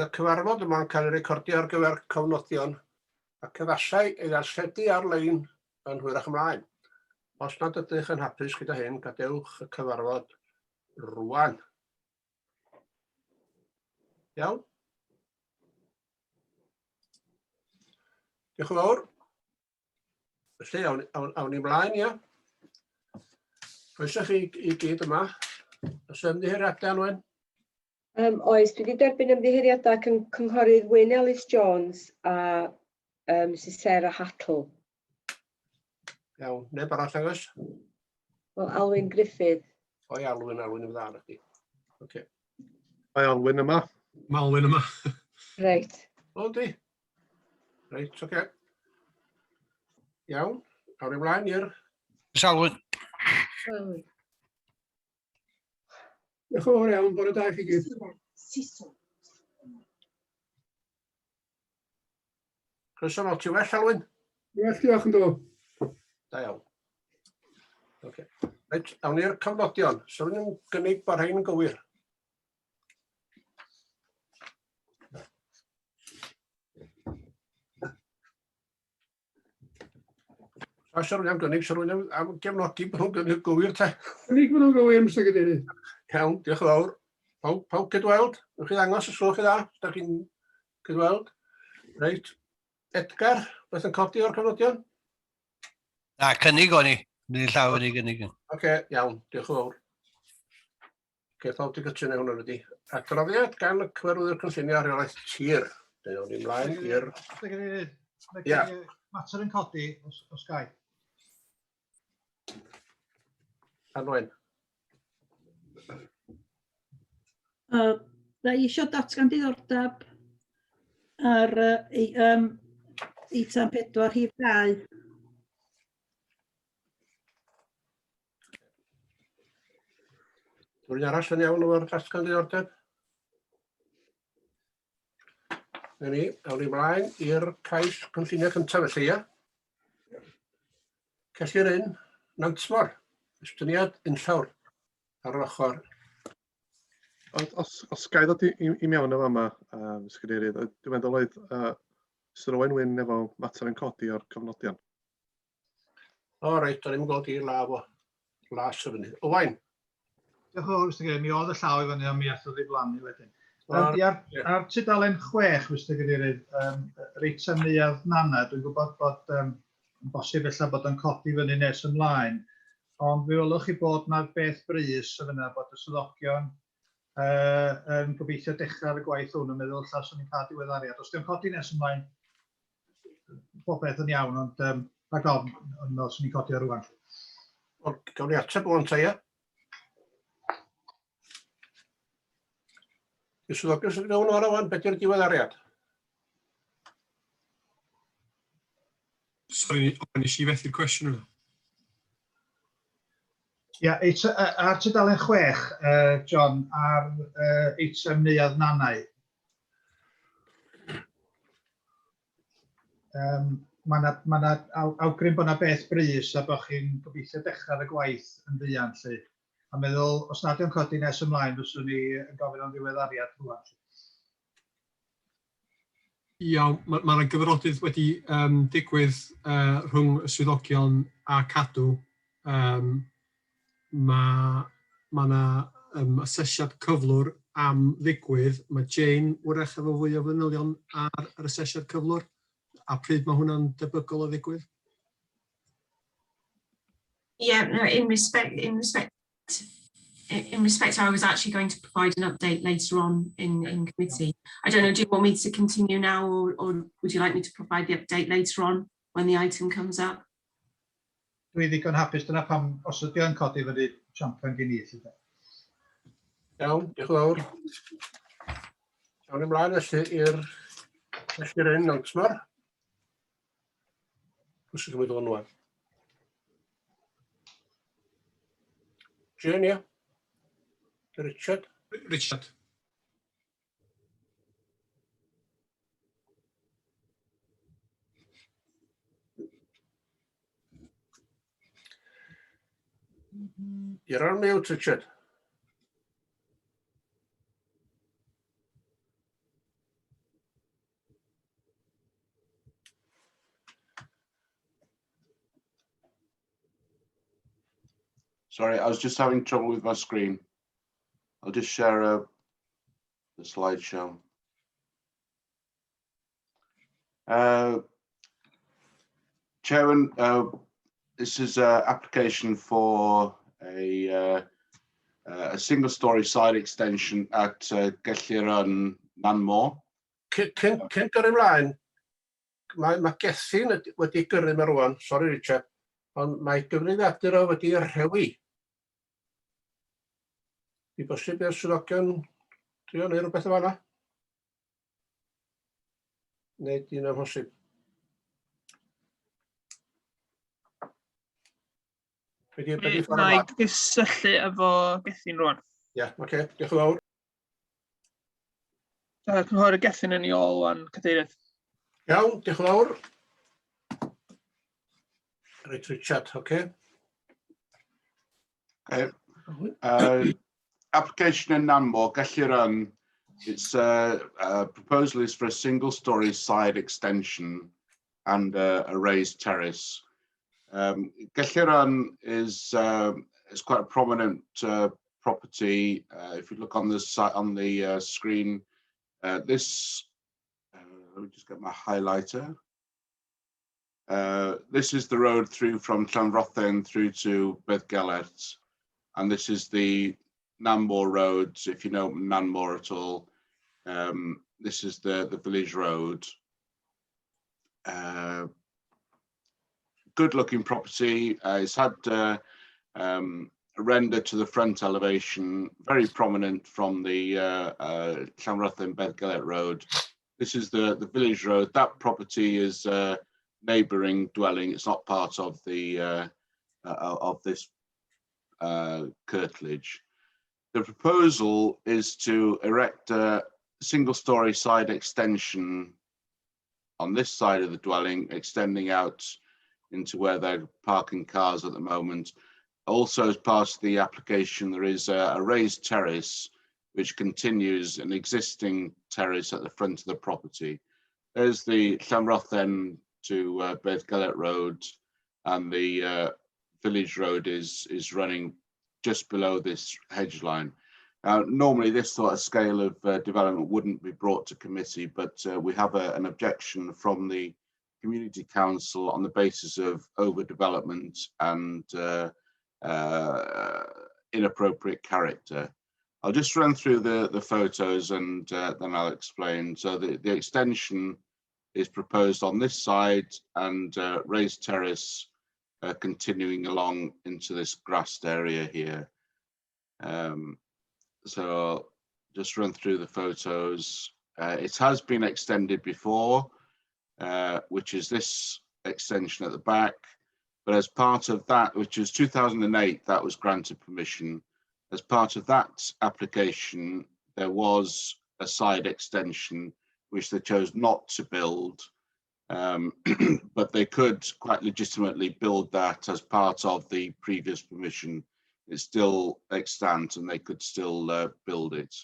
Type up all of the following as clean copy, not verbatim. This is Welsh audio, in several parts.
Y cyfarfod yma'n cael ei recordio ar gyfer cofnodion ac efallai ei ddarlledu ar-lein yn hwyrach ymlaen. Os nad ydych yn hapus gyda hyn, gadewch y cyfarfod rwan. Iawn? Diolch yn fawr. Felly, awn ni ymlaen, ia. Croeso chi i gyd yma. Os ymddiheuriadau, Anwen? Oes, dwi wedi derbyn ymddiheuriadau cynghorydd Wyn Ellis Jones a Mrs Sarah Hattle. Iawn, neb arall agos? Wel, Alwyn Griffith. O ia, Alwyn yn dda ydy. Okay. Mae Alwyn yma. Mae Alwyn yma. Reit. O, di. Reit, oce. Iawn, awn ni ymlaen i'r... Alwyn. Alwyn. Diolch yn fawr iawn, bore da i chi gyd. Croeso fel ti well, Alwyn? Well, diolch yn dod. Da iawn. Okay. Reit, awn ni'r cyfnodion. So rwy'n gynnig bod rhain yn gywir. Os rwy'n am gynnig, so rwy'n am gefnogi bod nhw'n gynnig gywir te. Gynnig bod nhw'n gywir, Mr Cadeirydd. Iawn, diolch yn fawr. Pawb cydweld? Ywch chi ddangos y slwch i dda? Ydych chi'n cydweld? Reit. Edgar, beth yn codi o'r cyfnodion? Na, cynnig o'n i. Nid llaw yn ei gynnig. Oce, iawn, diolch yn fawr. Oce, pawb di gytun hwnna wedi. Adroddiad gan y cyfarwyddwr cynllunio rheolaeth tir. Dyna ni ymlaen i'r... Ia. Mater yn codi os gai. Anwen. Rai eisiau datgan diddordeb ar eitem 4 rhif 2. Rwy'n arall yn iawn o'r datgan diddordeb? Na ni, awn ni ymlaen i'r cais cynllunio cyntaf felly, ia? Cellir un, Nantmor, estyniad unllawr ar yr ochr. Ond os gai ddod i mewn o fama, Mr Cadeirydd, dwi'n meddwl oedd Sir Owen Wyn efo mater yn codi o'r cofnodion. O reit, do'n i'n gweld i'r laf o las o fyny. Owain? Diolch yn fawr, Mr Cadeirydd. Mi oedd y llaw i fyny a mi allodd ei blannu wedyn. Ar tudalen 6, Mr Cadeirydd, yr eitem neuadd nana, dwi'n gwybod bod bosib efallai bod yn codi fyny nes ymlaen, ond fe welwch chi bod yna'r beth brys o fyna bod y swyddogion yn gobeithio dechrau'r gwaith hwn yn meddwl lla swn i'n cael diweddariad. Os di'n codi nes ymlaen, bob beth yn iawn, ond rhag ofn, ond os ni'n codi ar rwan. Gawn ni ateb o'n ta, ia? Yw'r swyddogion sy'n gwneud o'r awan, beth yw'r diweddariad? Sorry, nes i fethu'r cwestiwn yna. Ia, ar tudalen 6, John, ar eitem neuadd nanau. Mae awgrym bod yna beth brys a bod chi'n gobeithio dechrau'r gwaith yn ddian, lle. A meddwl, os nad yw'n codi nes ymlaen, fyswn ni yn gofyn am ddiweddariad rwan. Iawn, mae'r gyfarfodydd wedi digwydd rhwng y swyddogion a Cadw. Mae yna asesiad cyflwr am ddigwydd. Mae Jane wrach efo fwy o fanylion ar yr asesiad cyflwr. A pryd mae hwnna'n debygol o ddigwydd? Yeah, no, in respect, I was actually going to provide an update later on in committee. I don't know, do you want me to continue now, or would you like me to provide the update later on when the item comes up? Dwi ddigon hapus, dyna pam os ydy o'n codi fyny champion gen i. Iawn, diolch yn fawr. Awn ni ymlaen felly i'r un Nantmor. Pwy sy'n gymryd o'n nhw? Jane, ia? Richard? Richard. You're on mute, Richard. Sorry, I was just having trouble with my screen. I'll just share the slideshow. Chairman, this is an application for a single-storey side extension at Gelliron Nanmore. Cyn gyrru mlaen, mae Gethin wedi gyrru yma rwan, sori Richard, ond mae gyfrifiadur o wedi rhewi. Di bosib i'r swyddogion trio neu rhywbeth o fanna? Neu di'n amhosib? Na i gysylltu efo Gethin rwan. Ie, oce, diolch yn fawr. Cynghorydd Gethin yn ei ôl wan, cadeirydd. Iawn, diolch yn fawr. Reit, Richard, oce. Application in Nanmore, Gelliron, its proposal is for a single-storey side extension and a raised terrace. Gelliron is quite a prominent property. If you look on the screen, this. Let me just get my highlighter. This is the road through from Llanrothen through to Pwyllgor, and this is the Nanmore Road. If you know Nanmore at all, this is the village road. Good looking property. It's had a render to the front elevation, very prominent from the Llanrothen Pwyllgor Road. This is the village road. That property is neighbouring dwelling. It's not part of the of this curtilage. The proposal is to erect a single-storey side extension on this side of the dwelling, extending out into where they're parking cars at the moment. Also, as part of the application, there is a raised terrace which continues an existing terrace at the front of the property. There's the Llanrothen to Pwyllgor Road, and the village road is running just below this hedge line. Normally this sort of scale of development wouldn't be brought to committee, but we have an objection from the Community Council on the basis of overdevelopment and inappropriate character. I'll just run through the photos and then I'll explain. So the extension is proposed on this side and raised terrace continuing along into this grassed area here. So just run through the photos. It has been extended before, which is this extension at the back. But as part of that, which was 2008, that was granted permission. As part of that application, there was a side extension which they chose not to build, but they could quite legitimately build that as part of the previous permission. It's still extant and they could still build it.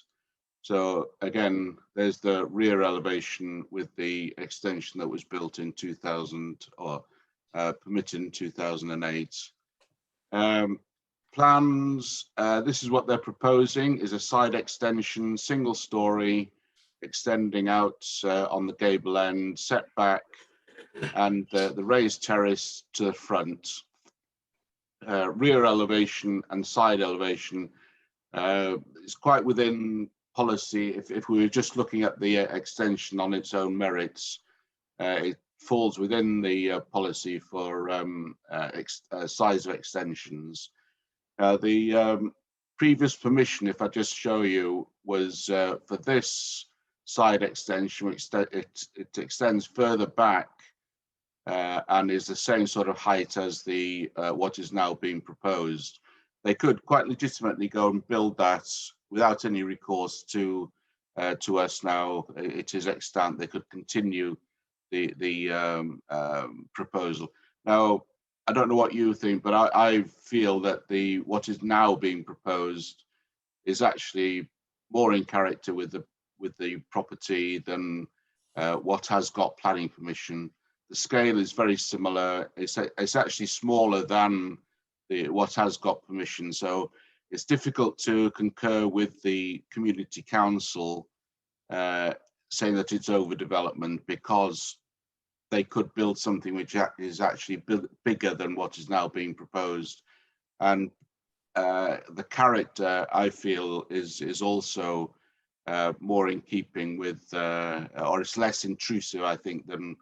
So again, there's the rear elevation with the extension that was built in 2000 or permitted in 2008. Plans, this is what they're proposing, is a side extension, single story, extending out on the gable end, setback, and the raised terrace to the front. Rear elevation and side elevation is quite within policy. If we were just looking at the extension on its own merits, it falls within the policy for size of extensions. The previous permission, if I just show you, was for this side extension, which it extends further back and is the same sort of height as the what is now being proposed. They could quite legitimately go and build that without any recourse to us now. It is extant. They could continue the proposal. Now, I don't know what you think, but I feel that what is now being proposed is actually more in character with the property than what has got planning permission. The scale is very similar. It's actually smaller than what has got permission. So it's difficult to concur with the community council saying that it's overdevelopment, because they could build something which is actually bigger than what is now being proposed. And the character, I feel, is also more in keeping with, or it's less intrusive, I think, than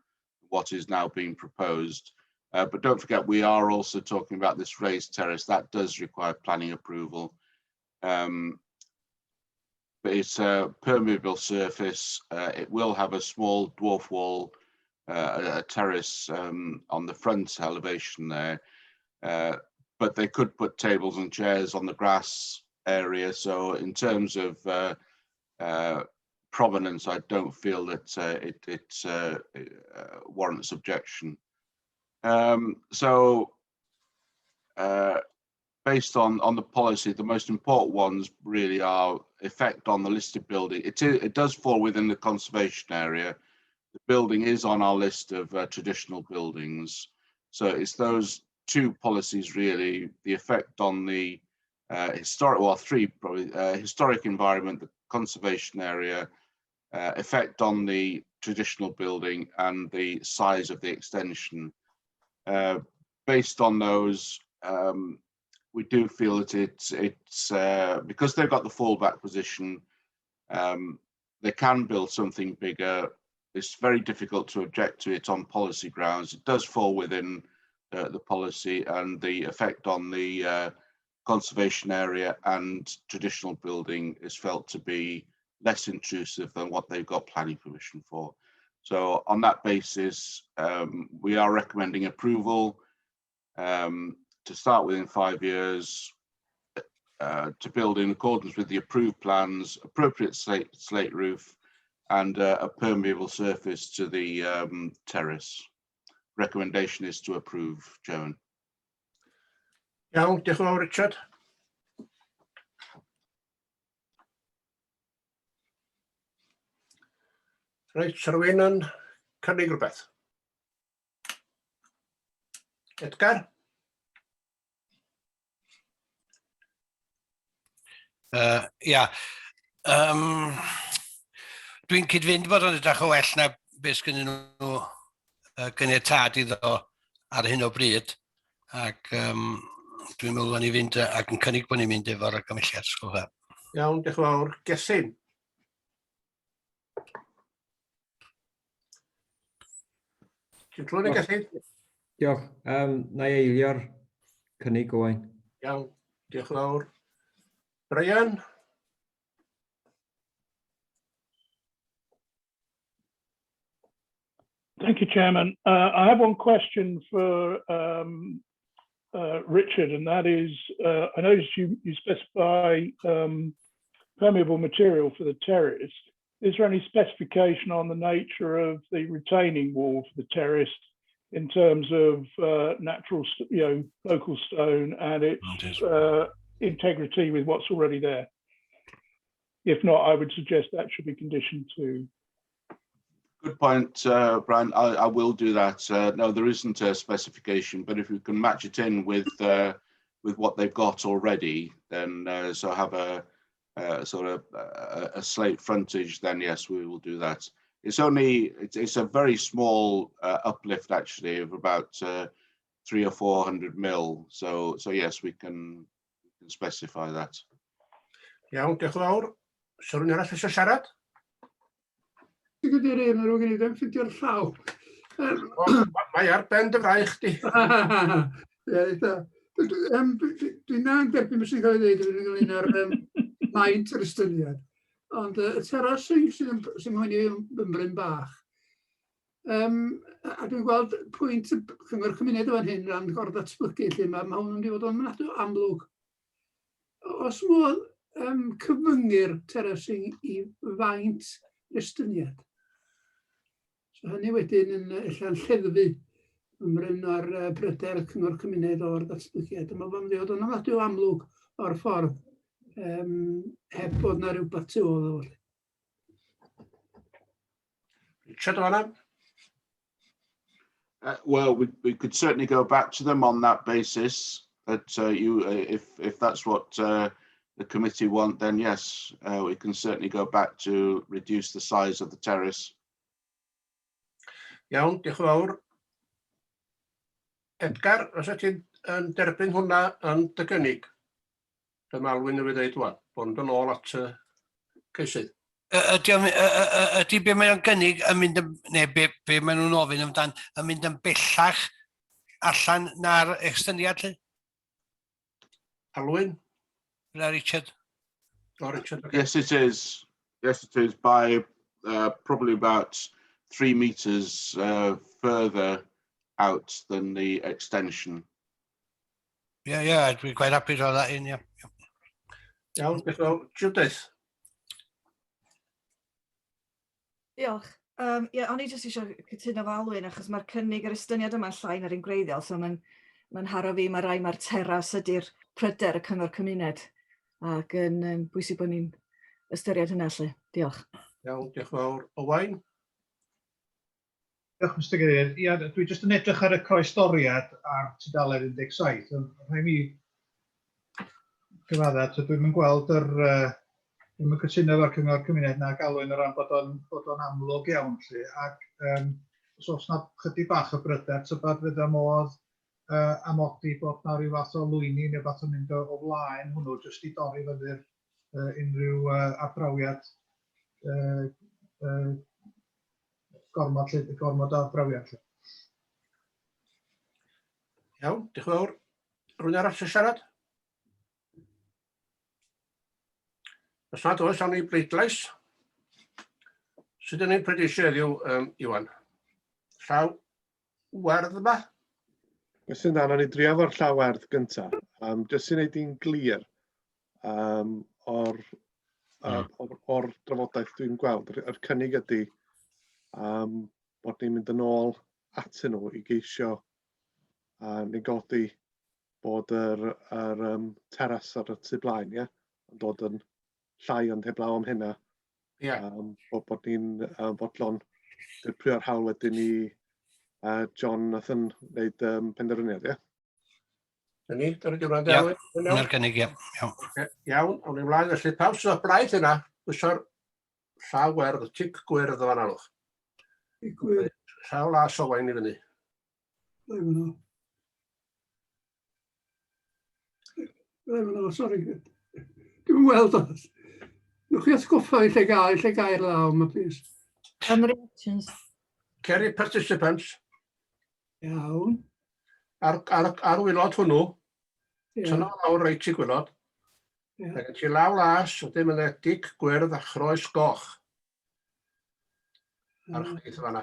what is now being proposed. But don't forget, we are also talking about this raised terrace. That does require planning approval. But it's a permeable surface. It will have a small dwarf wall, a terrace on the front elevation there. But they could put tables and chairs on the grass area. So in terms of provenance, I don't feel that it warrants objection. Based on the policy, the most important ones really are effect on the listed building. It does fall within the conservation area. The building is on our list of traditional buildings. So it's those two policies really: the effect on the historic, well, three probably, historic environment, the conservation area, effect on the traditional building, and the size of the extension. Based on those, we do feel that it's because they've got the fallback position, they can build something bigger. It's very difficult to object to it on policy grounds. It does fall within the policy, and the effect on the conservation area and traditional building is felt to be less intrusive than what they've got planning permission for. So on that basis, we are recommending approval to start within 5 years, to build in accordance with the approved plans, appropriate slate roof, and a permeable surface to the terrace. Recommendation is to approve, Chairman. Iawn, diolch yn fawr, Richard. Reit, sa rywun yn cynnig rhywbeth? Edgar? Ia. Dwi'n cydfynd bod o'n edrych o well na beth sgynnu nhw ganiatad iddo ar hyn o bryd. Ac dwi'n meddwl bod ni fynd ac yn cynnig bod ni'n mynd efo'r argymelliad. Iawn, diolch yn fawr. Gesyn? Ti'n clywed yn Gesyn? Diolch. Na i eilio'r cynnig Owain. Iawn, diolch yn fawr. Brian? Thank you, Chairman. I have one question for Richard, and that is, I noticed you specify permeable material for the terrace. Is there any specification on the nature of the retaining wall for the terrace in terms of natural, local stone and its integrity with what's already there? If not, I would suggest that should be conditioned too. Good point, Brian. I will do that. No, there isn't a specification, but if we can match it in with what they've got already, then so have a sort of a slate frontage, then yes, we will do that. It's a very small uplift actually of about 300 or 400 mil. So yes, we can specify that. Iawn, diolch yn fawr. Sa rhywun arall eisiau siarad? Ti'n gyda'r un o'r gen i ddim ffindio'r llaw. Mae ar ben dy fraich di. Dwi'n na'n derbyn beth sy'n cael ei ddeud yn ynglyn â'r maint yr estyniad. Ond y teras sy'n mwynhau ymbryn bach. A dwi'n gweld pwynt cyngor cymuned o fan hyn ran gordd datblygu lle mae hwn yn mynd i fod o'n mynadw amlwg. Os modd cyfyngu'r teras i faint estyniad. So hynny wedyn yn allan lleddfu ymryn ar pryder cyngor cymuned o'r datblygiad. Mae fo'n mynd i fod yn ofnadwy o amlwg o'r ffordd heb bod na rhywbeth tu ôl o. Richard o'na? Well, we could certainly go back to them on that basis. But if that's what the committee want, then yes, we can certainly go back to reduce the size of the terrace. Iawn, diolch yn fawr. Edgar, os ti'n derbyn hwnna yn dy gynnig? Dyma Alwyn yn dweud wan, bod yn ôl at y ceisydd. Ydy be mae'n gynnig yn mynd, neu be maen nhw'n ofyn amdan, yn mynd yn bellach allan na'r exteniad lle? Alwyn? Yna Richard? Oh, Richard, okay. Yes, it is. Yes, it is by probably about 3 meters further out than the extension. Yeah, I'd be quite happy to have that in, yeah. Iawn, diolch yn fawr. Judith? Diolch. O'n i jyst eisiau cytuno fo Alwyn, achos mae'r cynnig yr estyniad yma'n llai na'r un gwreiddiol, so mae'n haro fi, mae rai mae'r teras ydy'r pryder y cyngor cymuned, ac yn bwysig bod ni'n ystyried hynna lle. Diolch. Iawn, diolch yn fawr. Owain? Diolch, Mr Cadeirydd. Ia, dwi jyst yn edrych ar y croesdoriad ar tudalen 17. Rhaid mi gyfadda, dwi'n yn gweld dwi'n yn cytuno efo'r cyngor cymuned na Alwyn o ran bod o'n amlwg iawn. Ac os oes yna chydig bach o bryder, tybed fydd y modd amodi bod yna rhyw fath o lwyni neu fath o mynd o flaen hwnnw, jyst i dorri fyny'r unrhyw arbrawniad gormod o arbrawniad. Iawn, diolch yn fawr. Rwy'n arall sy'n siarad? Os nad oes, awn ni bleidlais. Sut ydyn ni'n predisio heddiw, Iwan? Llaw werdd yma? Os yna, awn ni drio fo'r llaw werdd gyntaf. Jyst i wneud i'n glir o'r drafodaeth dwi'n gweld. Yr cynnig ydy bod ni'n mynd yn ôl atyn nhw i geisio negodi bod yr teras ar y tu blaen, yn dod yn llai ond heblaw am hynna. Bod ni'n fodlon dirprio'r hawl wedyn i John nath yn wneud penderfyniad, ie? Dyna ni, dyna diwrnod Alwyn. Yna'r gynnig, ie. Iawn, awn ni ymlaen. Felly, pawb sydd o blaid hynna, bwysio'r llaw werdd, tic gwyrdd o fan alwch. Tic gwyrdd. Llaw las o wain i fyny. Sori. Dwi'n weld o. Nwch chi atgoffa i lle gael law yma, please. On reactions. Ceri participants. Iawn. Ar wylod hwnnw. Ie. Tyna lawr reit i gwylod. Ac yn ti law las, wedyn mynd dig gwyrdd a chroes goch. Ar chwith fanna.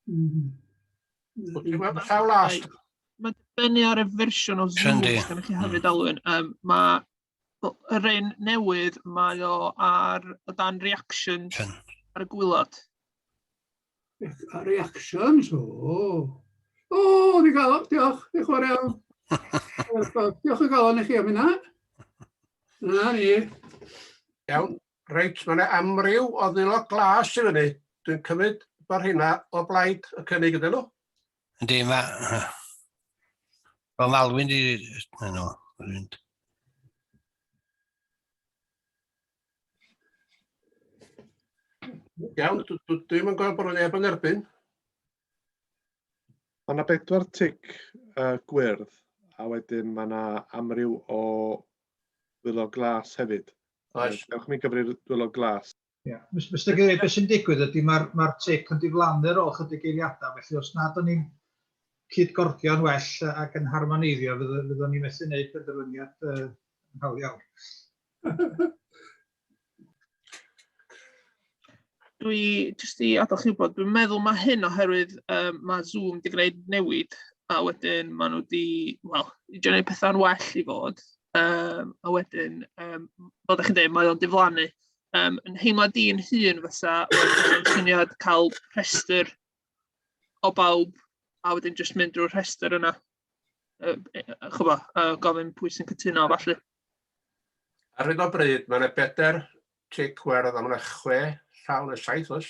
Ti'n gweld y llaw las? Mae'n dibynnu ar y fersiwn o Zoom gan chi hefyd, Alwyn. Mae yr un newydd, mae o ar o dan reactions ar y gwylod. Reactions, o, ni gael o, diolch, diolch yn iawn. Diolch yn gael o'n i chi am hynna. Na ni. Iawn, reit, mae'n amryw o ddilog glas i fyny. Dwi'n cymryd bod hynna o blaid y cynnig ydyn nhw. Yndi, Wel, mae Alwyn di... Iawn, dwi'n yn gweld bod nhw'n neb yn erbyn. Mae yna 4 tic gwyrdd, a wedyn mae yna amryw o ddwylo glas hefyd. Oes. Ewch mi gyfri'r ddwylo glas. Mr Cadeirydd, beth sy'n digwydd ydy mae'r tic yn diflannu ar ôl chydig eiliadau, felly os nad o'n ni'n cydgordio'n well ac yn harmoneiddio, fyddwn ni'n methu wneud penderfyniad yn hawl iawn. Dwi jyst i adael chi wybod, dwi'n meddwl mae hyn oherwydd mae Zoom wedi gwneud newid, a wedyn maen nhw wedi, wel, i gwneud pethau'n well i fod, a wedyn, fel ydych chi'n dweud, mae o'n diflannu. Yn heimlad i'n hun fysa, wedyn syniad cael rhestr o bawb, a wedyn jyst mynd drwy'r rhestr yna. Chyba, gofyn pwy sy'n cytuno, falle. Ar hyn o bryd, mae yna 4 tic werdd, a mae yna 6 llawn y 7 oes.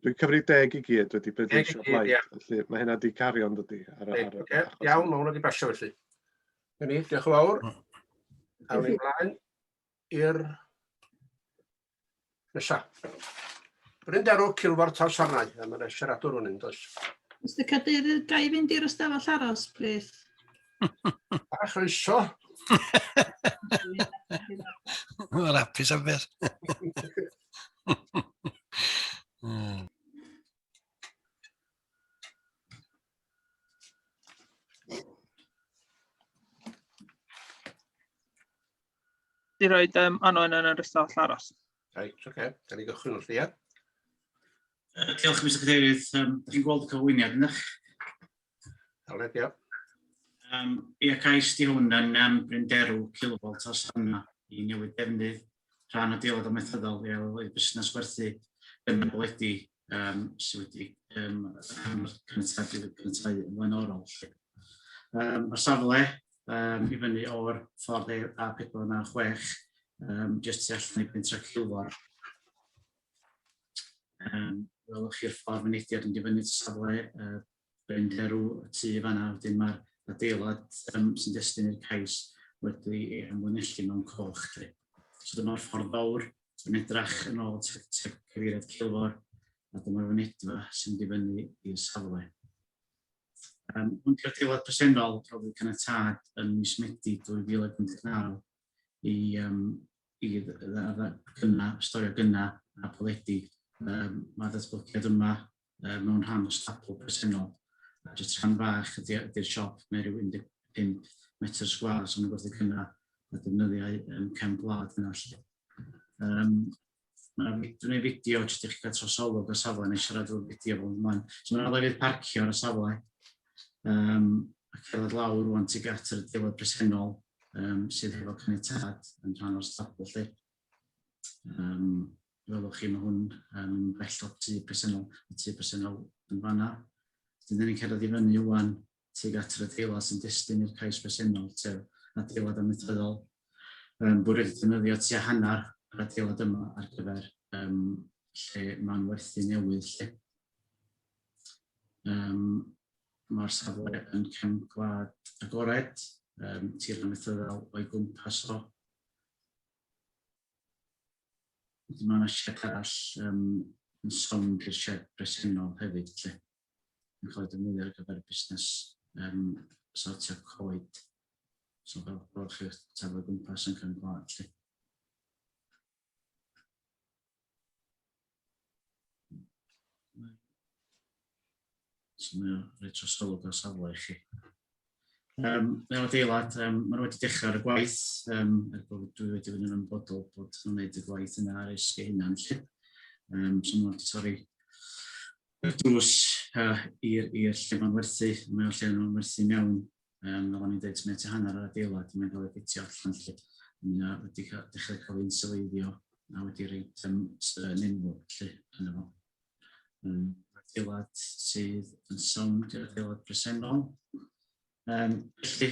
Dwi'n cyfri 10 i gyd wedi bleidleisio blaid, felly mae hynna di cario yn dydi. Iawn, mae hwnna di basio felly. Dyna ni, diolch yn fawr. Awn ni mlaen i'r nesaf. Brynderw Cilford Tawsannau, a mae'n siaradwr hwn yn does. Mr Cadeirydd, ga i fynd i'r ystafell aros, plîs? A chroeso. Mae'n hapus am beth. Di roed Anwen yn yr ystafell aros. Reit, oce. Da ni gychwyn wrth i. Diolch, Mr Cadeirydd. Da chi'n gweld y cyflwyniad yna? Aled, ia. Ia, cais di hwn yn Brynderw Cilford Tawsannau i newid defnydd rhan adeilad o methyddol i busnes werthu yn gwledu sydd wedi cynnytau yn flaenorol. Mae'r safle i fyny o'r ffordd A496 jyst tu allan i pentra Cilford. Welwch chi'r ffordd mynediad yn dibynnu safle Brynderw y tŷ fan'na, wedyn mae'r adeilad sy'n destyn i'r cais wedi ymwynellu mewn coch. So dyma'r ffordd fawr yn edrach yn ôl cyfeiriad Cilford, a dyma'r fynedfa sy'n dibynnu i'r safle. Hwn di'r adeilad presennol roedd wedi caniatâd yn mis Medi 2019 i storio gynna a poledu. Mae'r datblygiad yma mewn rhan o stabl presennol. Jyst rhan fach ydy'r siop mewn rhyw 15 metr sgwar, so mae'n gwerthu cynna a defnyddiau cefn gwlad yna. Dwi'n gwneud fideo jyst i chi gael trosolwg o safle neu siarad o'r fideo fel ymlaen. So mae'n lefydd parcio ar y safle. Ac cerdded lawr rwan tuag at yr adeilad presennol sydd efo caniatâd yn rhan o'r stabl lle. Welwch chi, mae hwn bell o'r tŷ presennol yn fan'na. Dyna ni'n cerdded i fyny wan tuag at yr adeilad sy'n destyn i'r cais presennol, sef adeilad amaethyddol. Bwyd wedi defnyddio tua hanner yr adeilad yma ar gyfer lle mae'n werthu newydd lle. Mae'r safle yn cefn gwlad agored, tir amaethyddol o'i gwmpas o. Mae yna sied arall yn sownd i'r sied presennol hefyd lle. Yn cael ei defnyddio ar gyfer y busnes sortio coed. So fel bod chi'r tafel gwmpas yn cefn gwlad lle. So mae'n rhaid trosolwg o safle i chi. Fel adeilad, mae'n wedi dechrau ar y gwaith, bod dwi wedi fynd yn ymwybodol bod nhw'n gwneud y gwaith yna ar esgu hynna'n lle. So mae wedi torri y drws i'r lle mae'n werthu, mae'n lle mae'n werthu mewn, fel o'n i'n dweud, mae'n tu hanner ar adeilad, mae'n cael ei fitio allan lle. Mae'n wedi dechrau cael ei inseleiddio a wedi rhaid nenfwg lle yna fo. Adeilad sydd yn sownd i'r adeilad presennol. Felly,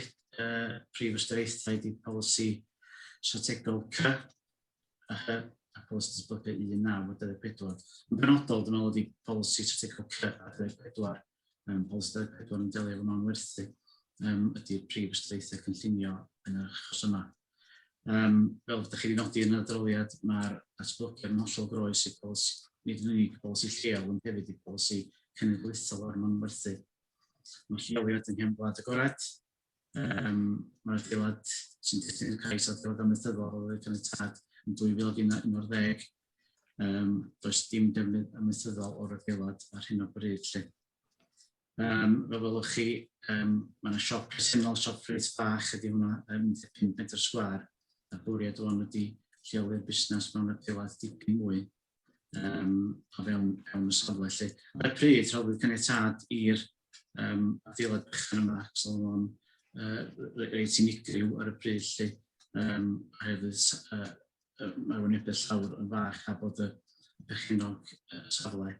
prif ystyriaethau ydy polisi strategol C a polisi datblygu 19-24. Yn benodol, dwi'n meddwl ydy polisi strategol C a 24. Polisi 24 yn delio efo mewn werthu ydy'r prif ystyriaethau cynllunio yn yr achos yma. Fel ydych chi wedi nodi yn y adroddiad, mae'r datblygiad yn hollol groes i polisi, nid yn unig polisi lleol, ond hefyd i polisi cenedlaethol o'r mewn werthu. Mae'r lleoliad yn cefn gwlad agored. Mae'r adeilad sy'n destyn i'r cais adeilad amaethyddol oedd wedi caniatâd yn 2011. Does dim defnydd amaethyddol o'r adeilad ar hyn o bryd lle. Fel welwch chi, mae yna siop presennol, siop ffrwyth bach ydy hwnna 15 metr sgwar. A bwriad o'n ydy lleoli'r busnes mewn adeilad dipyn mwy a fewn y safle lle. Ar y pryd, roedd wedi caniatâd i'r adeilad bychan yma, so o'n reit unigryw ar y pryd lle, hefyd mae'r wynebydd llawr yn fach a bod y bychanog safle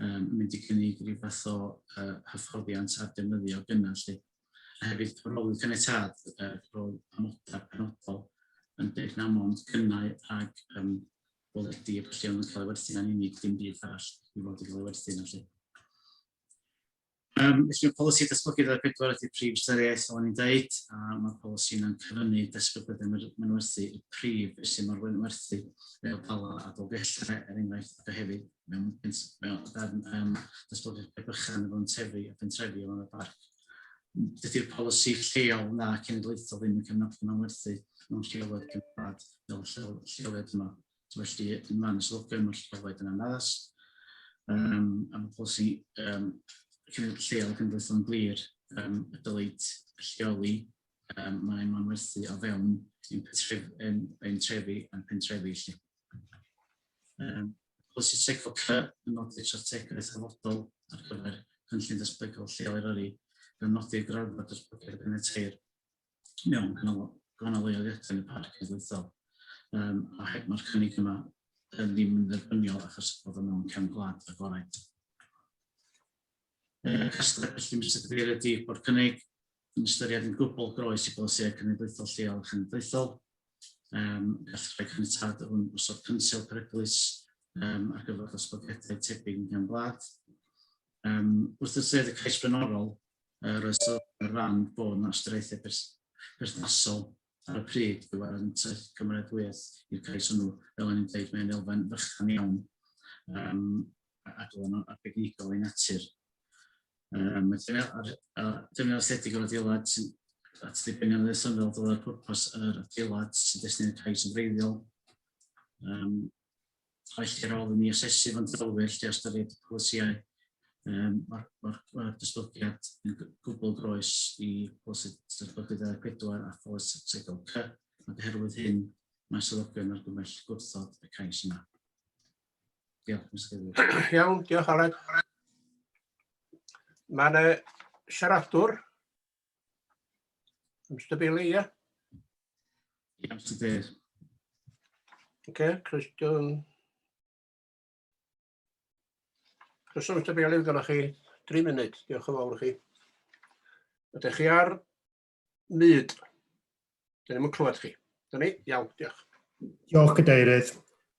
mynd i gynnig rhyw fath o hyfforddiant ar defnyddio gynna lle. Hefyd, roedd wedi caniatâd roedd amodau penodol yn deg na mond gynnau ag boledu y lle o'n cael ei werthu na'n unig dim byd arall i fod i cael ei werthu na lle. Felly mae polisi datblygu 2004 ydy'r prif ystyriaeth fel o'n i'n deud, a mae'r polisi yna'n cyfynnu datblygiad mynwerthu y prif sy'n mae'r mynwerthu fel pala a dolgellau enghraifft ac hefyd mewn datblygiad bychan efo'n tefu a pentrefi o'n y parc. Dydy'r polisi lleol na cenedlaethol ddim yn cefnogi mynwerthu mewn lleoliad Cymraeg fel lleoliad yma. Felly, yn man y slogan mae'r lleoliad yn anaddas. A mae'r polisi lleol cymdeithas yn glir y dylid lleoli mae'n manwerthu o fewn ein trefi a'n pentrefi. Polisi secol C yn nodi'r strategaeth dyfodol ar gyfer cynllun datblygol lleol Eryri gan nodi'r graddfa datblygiad ganiateir mewn gwahanol leoliadau yn y parc cenedlaethol. A mae'r cynnig yma ddim yn dderbyniol achos bod yn mewn cefn gwlad agorau. Casgliad felly Mr Cadeirydd ydy bod cynnig yn ystyried yn gwbl groes i bolisïau cenedlaethol lleol a chenedlaethol. Gall rhoi caniatad o'n osod cynsil peryglus ar gyfer datblygiadau tebyg yn cefn gwlad. Wrth ystyried y cais blaenorol, roedd sylw ar ran bod yna ystyriaethau berthnasol ar y pryd gyferwynt cymeradwyaeth i'r cais hwnnw, fel o'n i'n dweud, mae'n elfen fychan iawn ac o'n arbednigol ei natur. Mae defnydd aesthetig o'r adeilad at ddibenion ddesynol dod ar pwrpas yr adeilad sy'n destyn y cais yn wreiddiol. Rhaid i'r ôl yn ei asesu fan dylwyr lle ystyried y polisiau. Mae'r datblygiad yn gwbl groes i polisi datblygiad 4 a polisi secol C. Ac oherwydd hyn, mae swyddogion ar gymell gwrthod y cais yma. Diolch, Mr Cadeirydd. Iawn, diolch Aled. Mae'n siaradwr. Mr Bailey, ie? Ie, Mr Cadeirydd. Cwestiwn. Cwestiwn Mr Bailey, gyda chi 3 munud. Diolch yn fawr i chi. Ydych chi ar myd? Dyn ni'n clywed chi. Dyn ni? Iawn, diolch. Diolch, Cadeirydd.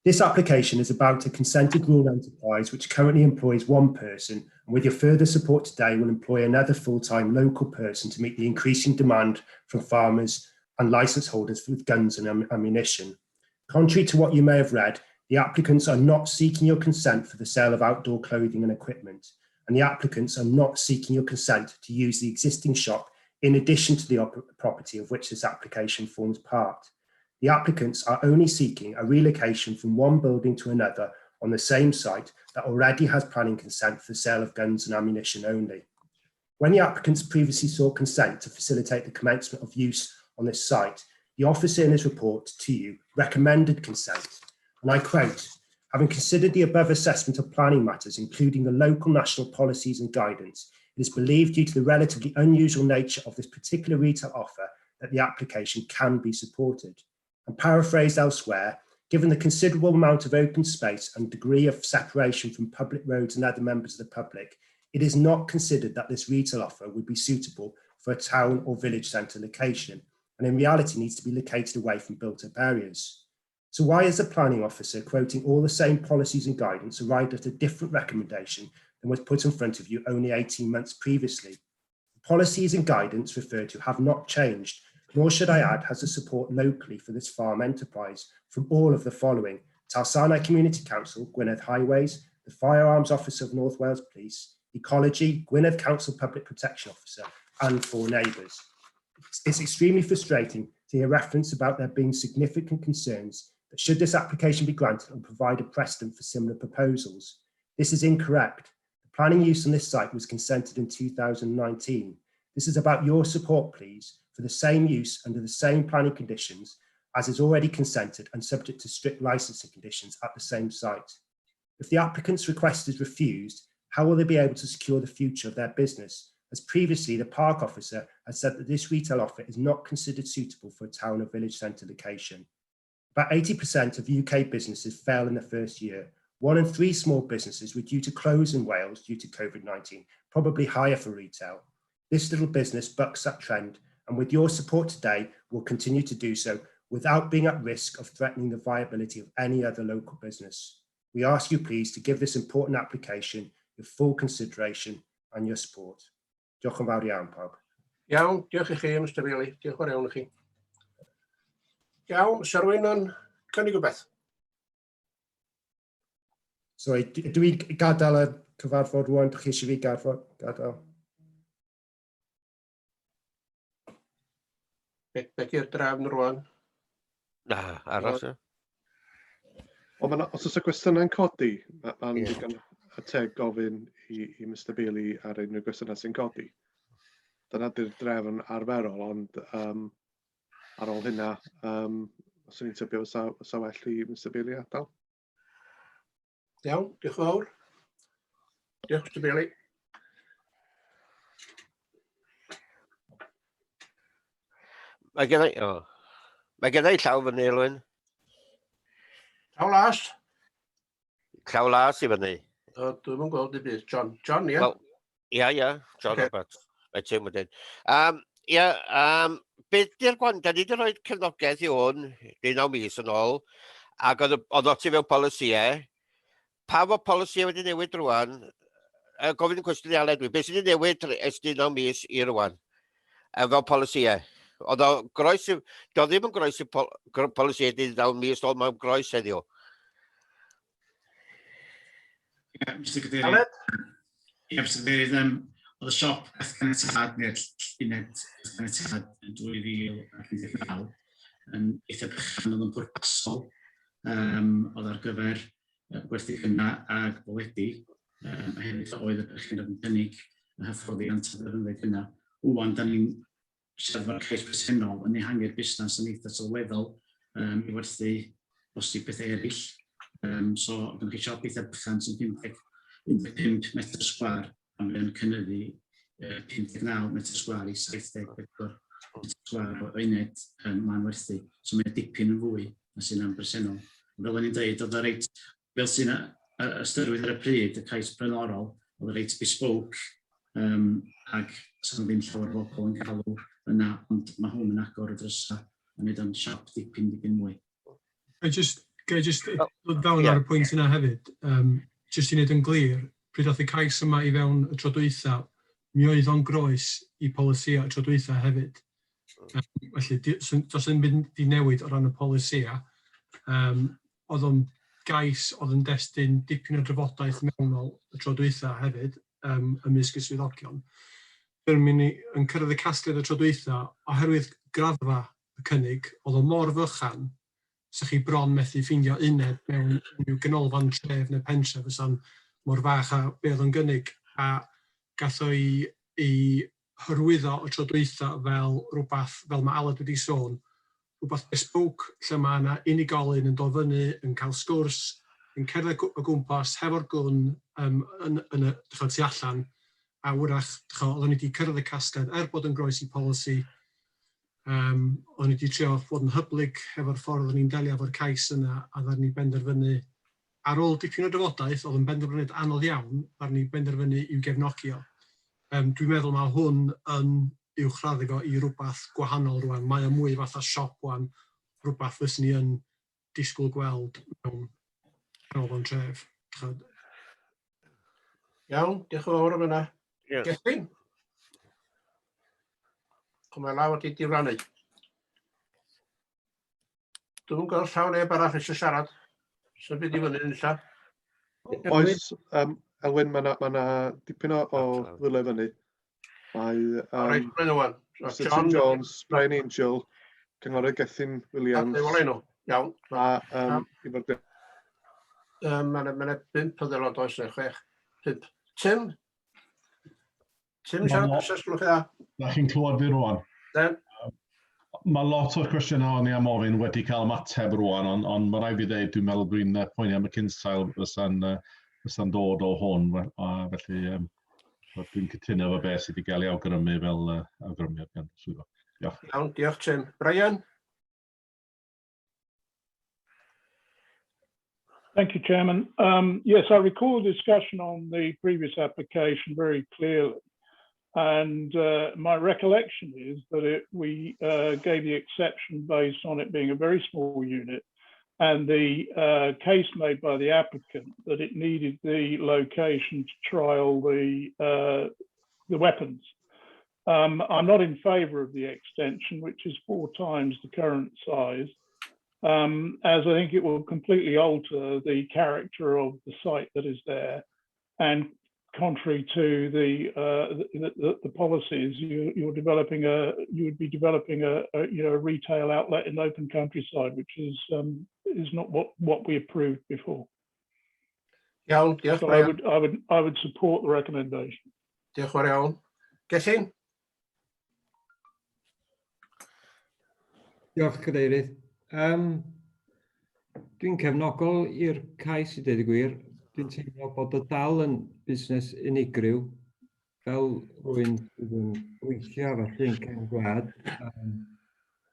This application is about a consented rule enterprise which currently employs 1 person and with your further support today will employ another full-time local person to meet the increasing demand from farmers and licence holders with guns and ammunition. Contrary to what you may have read, the applicants are not seeking your consent for the sale of outdoor clothing and equipment, and the applicants are not seeking your consent to use the existing shop in addition to the property of which this application forms part. The applicants are only seeking a relocation from one building to another on the same site that already has planning consent for the sale of guns and ammunition only. When the applicants previously sought consent to facilitate the commencement of use on this site, the officer in his report to you recommended consent, and I quote, "Having considered the above assessment of planning matters, including the local national policies and guidance, it is believed due to the relatively unusual nature of this particular retail offer that the application can be supported." And paraphrased elsewhere, given the considerable amount of open space and degree of separation from public roads and other members of the public, it is not considered that this retail offer would be suitable for a town or village centre location, and in reality needs to be located away from built-up areas. So why is the planning officer quoting all the same policies and guidance arrived at a different recommendation than was put in front of you only 18 months previously? The policies and guidance referred to have not changed, nor should I add has the support locally for this farm enterprise from all of the following: Talsanai Community Council, Gwynedd Highways, the Firearms Officer of North Wales Police, Ecology, Gwynedd Council Public Protection Officer, and 4 neighbours. It's extremely frustrating to hear reference about there being significant concerns that should this application be granted and provide a precedent for similar proposals. This is incorrect. The planning use on this site was consented in 2019. This is about your support, please, for the same use under the same planning conditions as is already consented and subject to strict licensing conditions at the same site. If the applicant's request is refused, how will they be able to secure the future of their business? As previously, the park officer has said that this retail offer is not considered suitable for a town or village centre location. About 80% of UK businesses fail in the first year. 1 in 3 small businesses were due to close in Wales due to COVID-19, probably higher for retail. This little business bucks that trend, and with your support today, will continue to do so without being at risk of threatening the viability of any other local business. We ask you please to give this important application your full consideration and your support. Diolch yn fawr iawn, pawb. Iawn, diolch i chi, Mr Bailey. Diolch o'r iawn i chi. Iawn, sa rwy'n yn cynnig o beth? So, dwi gadael y cyfarfod rwan, dych chi eisiau fi gadael? Be di'r drefn rwan? Na, aros. Os oes y gwestiynau'n codi, mae'n digon y teg gofyn i Mr Bailey ar unrhyw gwestiynau sy'n codi. Dyna di'r drefn arferol, ond ar ôl hynna, os ydyn ni'n tybio fysa well i Mr Bailey adael. Iawn, diolch yn fawr. Diolch, Mr Bailey. Mae gennau llaw fyny, Elwyn. Llaw las? Llaw las i fyny. Dwi'n yn gweld i byd. John, ie? Ia, John Robert. Mae ti'n mwydyn. Beth di'r gwan, da ni wedi rhoi cefnogaeth i hwn, 19 mis yn ôl, ac oedd o ti fewn polisiau. Pa fo polisiau wedi newid rwan? Gofyn yn cwestiwn i Aled dwi. Beth sydd wedi newid ers 19 mis i rwan? Fel polisiau. Oedd o groes, do ddim yn groes i polisiau 19 mis ôl, mae'n groes heddiw. Aled? Ie, Mr Cadeirydd, oedd y siop ethganiad neu'r uned ethganiad yn 2019 yn eitha bychan oedd yn pwrpasol. Oedd ar gyfer gwerthu cynna ag boledi. Hefyd oedd y bychan yn cynnig y hyfforddiant ar ddefnydd cynna. Wwan, da ni'n siarad o'r cais presennol yn ehangu'r busnes yn eitha sylweddol i werthu bosib bethau eraill. So, gynnwch chi siop eitha bychan sy'n 15 metr sgwar a mae'n cynyddu 59 metr sgwar i 74 metr sgwar o uned ma'n werthu. So mae'n dipyn yn fwy na sy'n am bresennol. Fel o'n i'n dweud, oedd y reit, fel sy'n ystyried ar y pryd, y cais blaenorol, oedd y reit bespoke ac sy'n ddim llawer o bobl yn cael yna, ond mae hwn yn agor y drysa a wneud o'n siap dipyn mwy. Ga i just ddod fewn ar y pwynt yna hefyd, jyst i wneud yn glir, pryd oedd y cais yma i fewn y tro dwytha, mi oedd o'n groes i polisia y tro dwytha hefyd. Felly, does yn mynd i newid o ran y polisia. Oedd o'n gais, oedd yn destun dipyn o drafodaeth mewnol y tro dwytha hefyd, ymysg y swyddogion. Dwi'n mynd yn cyrraedd y casgliad y tro dwytha, oherwydd graddfa y cynnig, oedd o mor fychan, sa chi bron methu ffeindio uned mewn i'w ganolfan tref neu pentre fysa'n mor fach a be oedd yn gynnig. A gath o'i hyrwyddo o tro dwytha fel rhywbeth, fel mae Aled wedi sôn, rhywbeth bespoke lle mae yna unigolyn yn dod fyny, yn cael sgwrs, yn cerdded o gwmpas, hefo'r gwn yn y tu allan, a wrach, oedden ni wedi cyrraedd y casgliad bod yn groes i polisi. Oedden ni wedi trio fod yn hyblyg efo'r ffordd oedden ni'n delio efo'r cais yna, a ddaru ni benderfynu, ar ôl dipyn o drafodaeth, oedd yn benderfyniad anodd iawn, ddaru ni benderfynu i'w gefnogi o. Dwi'n meddwl mae hwn yn uwchraddu fo i rhywbeth gwahanol rwan. Mae o mwy fatha siop rwan, rhywbeth fyswn ni yn disgwyl gweld mewn canolfan tref. Iawn, diolch yn fawr am yna. Gethin? Mae law wedi difrannu. Dwi'n gweld llaw neb arall eisiau siarad. Sy'n byd i fyny yn illa. Oes, Elwyn, mae dipyn o ddwylo fyny. Mae Tim Jones, Brian Angel, Cynghorydd Gethin Williams. Iawn. Mae'n 5 aelod oes neu 6. 5. Tim? Tim siarad os gwelwch chi dda? Da chi'n clywed fi rwan. Mae lot o'r cwestiynau o'n i am ofyn wedi cael ymateb rwan, ond mae rai fi ddeud dwi'n meddwl dwi'n pwyniau McKinsail fysa'n dod o hwn, felly dwi'n cytuno efo beth sydd wedi cael ei awgrymu fel awgrymiad gan swyddog. Diolch. Iawn, diolch Tim. Brian? Thank you, Chairman. Yes, I recall a discussion on the previous application very clearly. And my recollection is that we gave the exception based on it being a very small unit and the case made by the applicant that it needed the location to trial the weapons. I'm not in favour of the extension, which is 4 times the current size, as I think it will completely alter the character of the site that is there, and contrary to the policies, you would be developing a retail outlet in open countryside, which is not what we approved before. Iawn, diolch So Brian. I would support the recommendation. Diolch yn fawr iawn. Gethin? Diolch, Cadeirydd. Dwi'n cefnogol i'r cais i ddeud y gwir. Dwi'n teimlo bod o dal yn busnes unigryw fel rwy'n sydd yn gweithio felly yn cefn gwlad.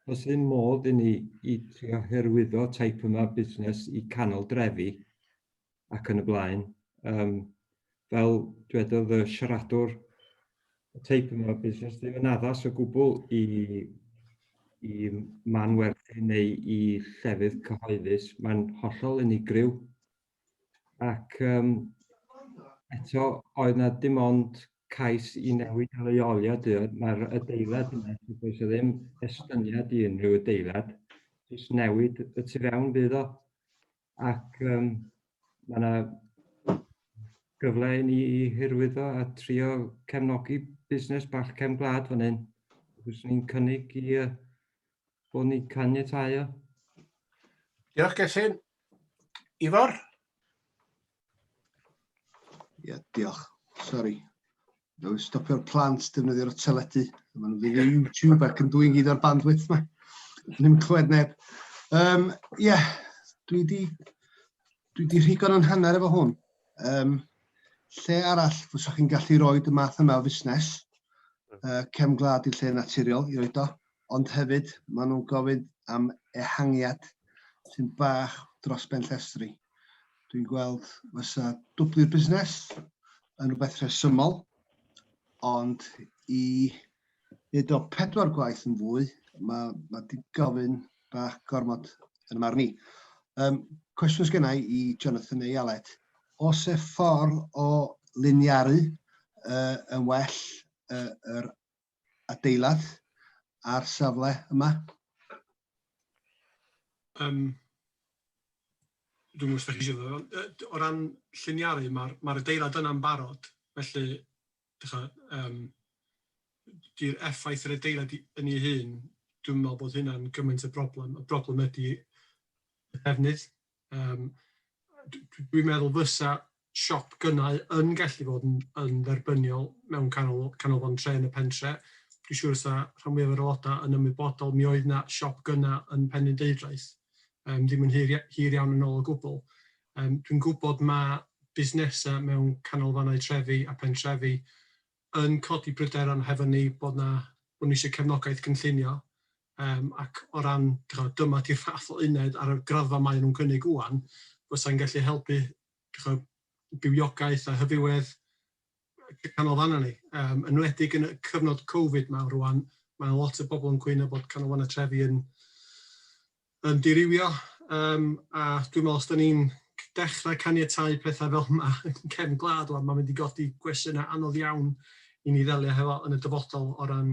Does ddim modd i ni i trio hyrwyddo teip yma busnes i canol drefi ac yn y blaen. Fel dwedodd y siaradwr, y teip yma busnes ddim yn addas o gwbl i man werthu neu i llefydd cyhoeddus. Mae'n hollol unigryw. Ac eto, oedd na dim ond cais i newid y leoliad. Mae'r adeilad yma, does ddim estyniad i unrhyw adeilad. Jyst newid y tu fewn bydd o. Ac mae yna gyfle i ni i hyrwyddo a trio cefnogi busnes bach cefn gwlad fan hyn. Fyswn ni'n cynnig i bod ni'n caniatáu o. Diolch Gethin. Ifor? Ie, diolch. Sori. Dwi'n stopio'r plant defnyddio'r teledu. Maen nhw'n fynd i YouTube ac yn dwi'n gyd o'r bandwidth yma. Ddim clywed neb. Ie, dwi di rhigon yn hanner efo hwn. Lle arall fyswch chi'n gallu rhoi y math yma o fusnes, cefn gwlad i'r lle naturiol i roed o, ond hefyd maen nhw'n gofyn am ehangiad sy'n bach dros ben llestri. Dwi'n gweld fysa dwblu'r busnes yn rhywbeth rhesymol, ond i wneud o 4 gwaith yn fwy, mae di gofyn bach gormod yn y marn i. Cwestiwn sgynna i Jonathan neu Aled. Oes e ffordd o liniaru yn well yr adeilad a'r safle yma? Dwi'n mwyn sbech eisiau ddod. O ran lliniaru, mae'r adeilad yna'n barod. Felly, di'r effaith yr adeilad yn ei hun, dwi'n meddwl bod hynna'n gymaint y broblem. Y broblem ydy y defnydd. Dwi'n meddwl fysa siop gynnau yn gallu fod yn dderbyniol mewn canolfan tre yn y pentre. Dwi'n siŵr sa rhan mwyaf o'r aelodau yn ymwybodol mi oedd na siop gynnau yn Penrhyn Deudraeth. Ddim yn hir iawn yn ôl o gwbl. Dwi'n gwybod mae busnesau mewn canolfannau trefi a pentrefi yn codi pryderon hefo ni bod ni eisiau cefnogaeth cynllunio. Ac o ran dyma di'r fath o uned ar y graddfa mae nhw'n cynnig ŵan, fysa'n gallu helpu bywiogaeth a hyfywedd canolfannau ni. Yn enwedig yn y cyfnod Covid ma rwan, mae lot o bobl yn cwyno bod canolfannau trefi yn dirywio. A dwi'n meddwl os da ni'n dechrau caniatáu pethau fel yma yn cefn gwlad ŵan, mae'n mynd i godi gwestiynau anodd iawn i ni ddelio hefo yn y dyfodol o ran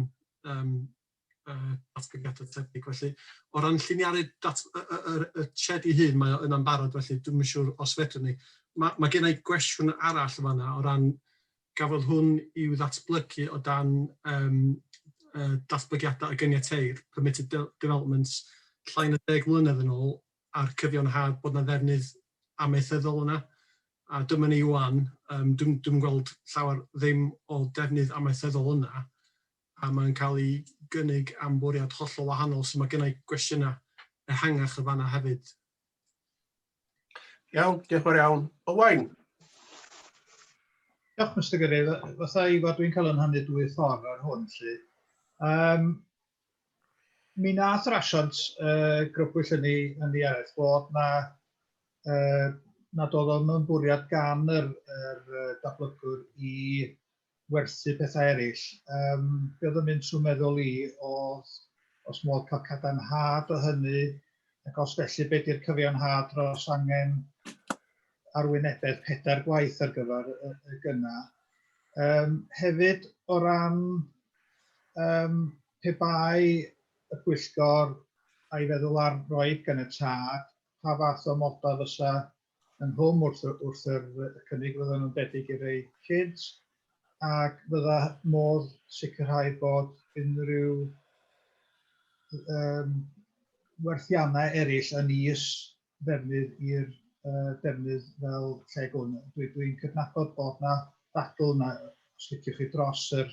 datblygiadau tebyg. Felly, o ran lliniaru y shed ei hun, mae yna'n barod, felly dwi'n yn siŵr os fedrwn ni. Mae gen i gwestiwn arall fan'na o ran gafodd hwn i'w ddatblygu o dan datblygiadau y gyniateir, permitted developments, llai na 10 mlynedd yn ôl, a'r cyfiawnhad bod na ddefnydd amaethyddol yna. A dyma ni ŵan, dwi'n gweld llawer ddim o defnydd amaethyddol yna, a mae'n cael ei gynnig am bwriad hollol wahanol, so mae gen i gwestiynau ehangach y fan'na hefyd. Iawn, diolch yn fawr iawn. Owain. Diolch, Mr Gyrrydd. Fatha i fod dwi'n cael yn hynny 2 ffordd ar hwn. Mi nath rasiant grŵp wyllynnu yn ddiareth bod nad oedd o'n bwriad gan yr datblygwr i werthu pethau eraill. Be oedd yn mynd trwy meddwl i os modd cael cadarnhad o hynny Ac os felly, beth yw'r cyfiawnhad dros angen arwynebydd 4 gwaith ar gyfer y gynna. Hefyd, o ran pe bai y Pwyllgor a'i feddwl ar roi ganiatâd, pa fath o modau fysa yn hwm wrth y cynnig fydden nhw'n debyg i rei kids, ac fydda modd sicrhau bod unrhyw werthiannau eraill yn is ddefnydd i'r defnydd fel lle gwn. Dwi'n cydnabod bod na ddadl yna, os liciwch chi, dros yr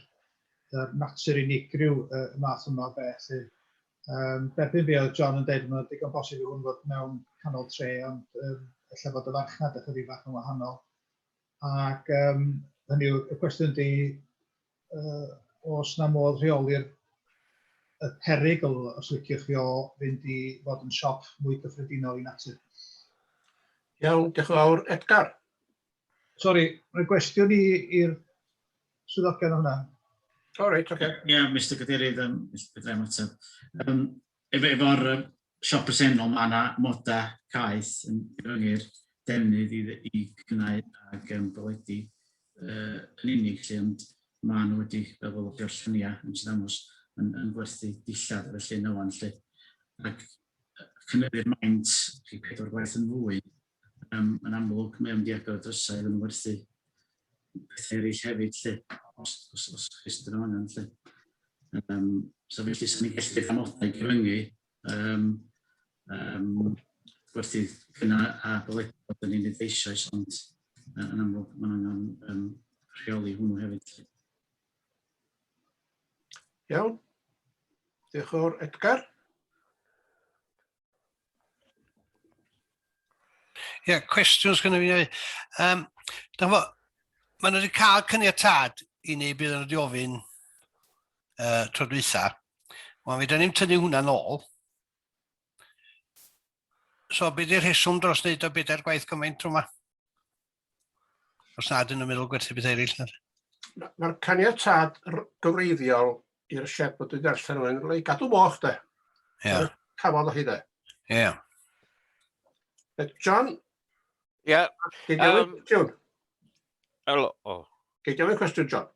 natur unigryw y math yma o beth. Derbyn be oedd John yn dweud, mae'n digon bosib i hwn fod mewn canol tre, ond efallai fod y farchnad ychydig bach yn wahanol. Ac hynny yw, y cwestiwn ydy, os na modd rheoli'r y perygl, os liciwch chi, o fynd i fod yn siop mwy gyffredinol i natur. Iawn, diolch yn fawr. Edgar? Sori, mae gwestiwn i'r swyddogion hwnna. O, reit, oce. Ie, Mr Cadeirydd, bydda i'n ateb. Efo'r siop presennol, mae yna modau caeth yn gyfyngu'r defnydd i gynnau ac beledu yn unig, lle ond mae nhw wedi, fel o'r lluniau yn Sydamos, yn gwerthu dillad ar y llun ywan, lle. Ac cynyddu'r maint 4 gwaith yn fwy, yn amlwg mae am diago drysau yn werthu pethau eraill hefyd, lle, os ystod nhw angen, lle. So felly, sy'n ni'n gallu amodau gyfyngu gwerthu cynna a beledu bod yn unig eisoes, ond yn amlwg mae'n angen rheoli hwnnw hefyd. Iawn. Diolch yn fawr. Edgar? Ie, cwestiwn sgynno fi neud. Maen nhw wedi cael caniatâd i ni bydd yn wedi ofyn tro dwytha. Ond fe da ni'n tynnu hwnna nôl. So, beth yw'r rheswm dros wneud o 4 gwaith gymaint trwy yma? Os nad yn y meddwl gwerthu beth eraill. Mae'r caniatâd gyfreiddiol i'r siep bod wedi darllen nhw'n rhoi gadw moch, de. Ie. Cafodd o chi, de. Ie. John? Ie. Gei gofyn cwestiwn? Helo. Gei gofyn cwestiwn, John?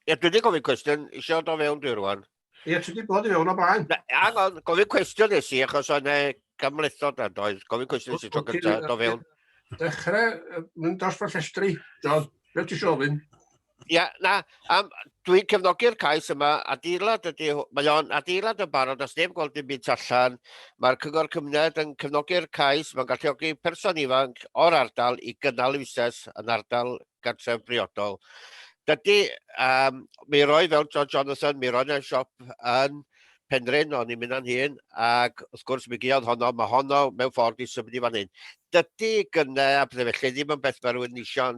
Ie, dwi wedi gofyn cwestiwn, eisiau dod o fewn dwi rwan. Ie, ti wedi bod i fewn o blaen. Angon, gofyn cwestiwn nes i, achos o'n gamlethdod nad oedd. Gofyn cwestiwn nes i tro gyntaf, do fewn. Dechrau mynd dros fy llestri, John. Be ti isio ofyn? Ie, na, dwi'n cefnogi'r cais yma, mae o'n adeilad yn barod, os neb gweld dim byd allan, mae'r Cyngor Cymuned yn cefnogi'r cais, mae'n galluogi person ifanc o'r ardal i gynnal wises yn ardal gartref briodol. Dydy, mi roi fel Jonathan, mi roi yn siop yn Penrhyn, o'n i'n mynd yn hun, ac wrth gwrs mi giodd honno, mae honno mewn ffordd i symud i fan hyn. Dydy gynnau a bydde felly ddim yn beth mae rhywun isio,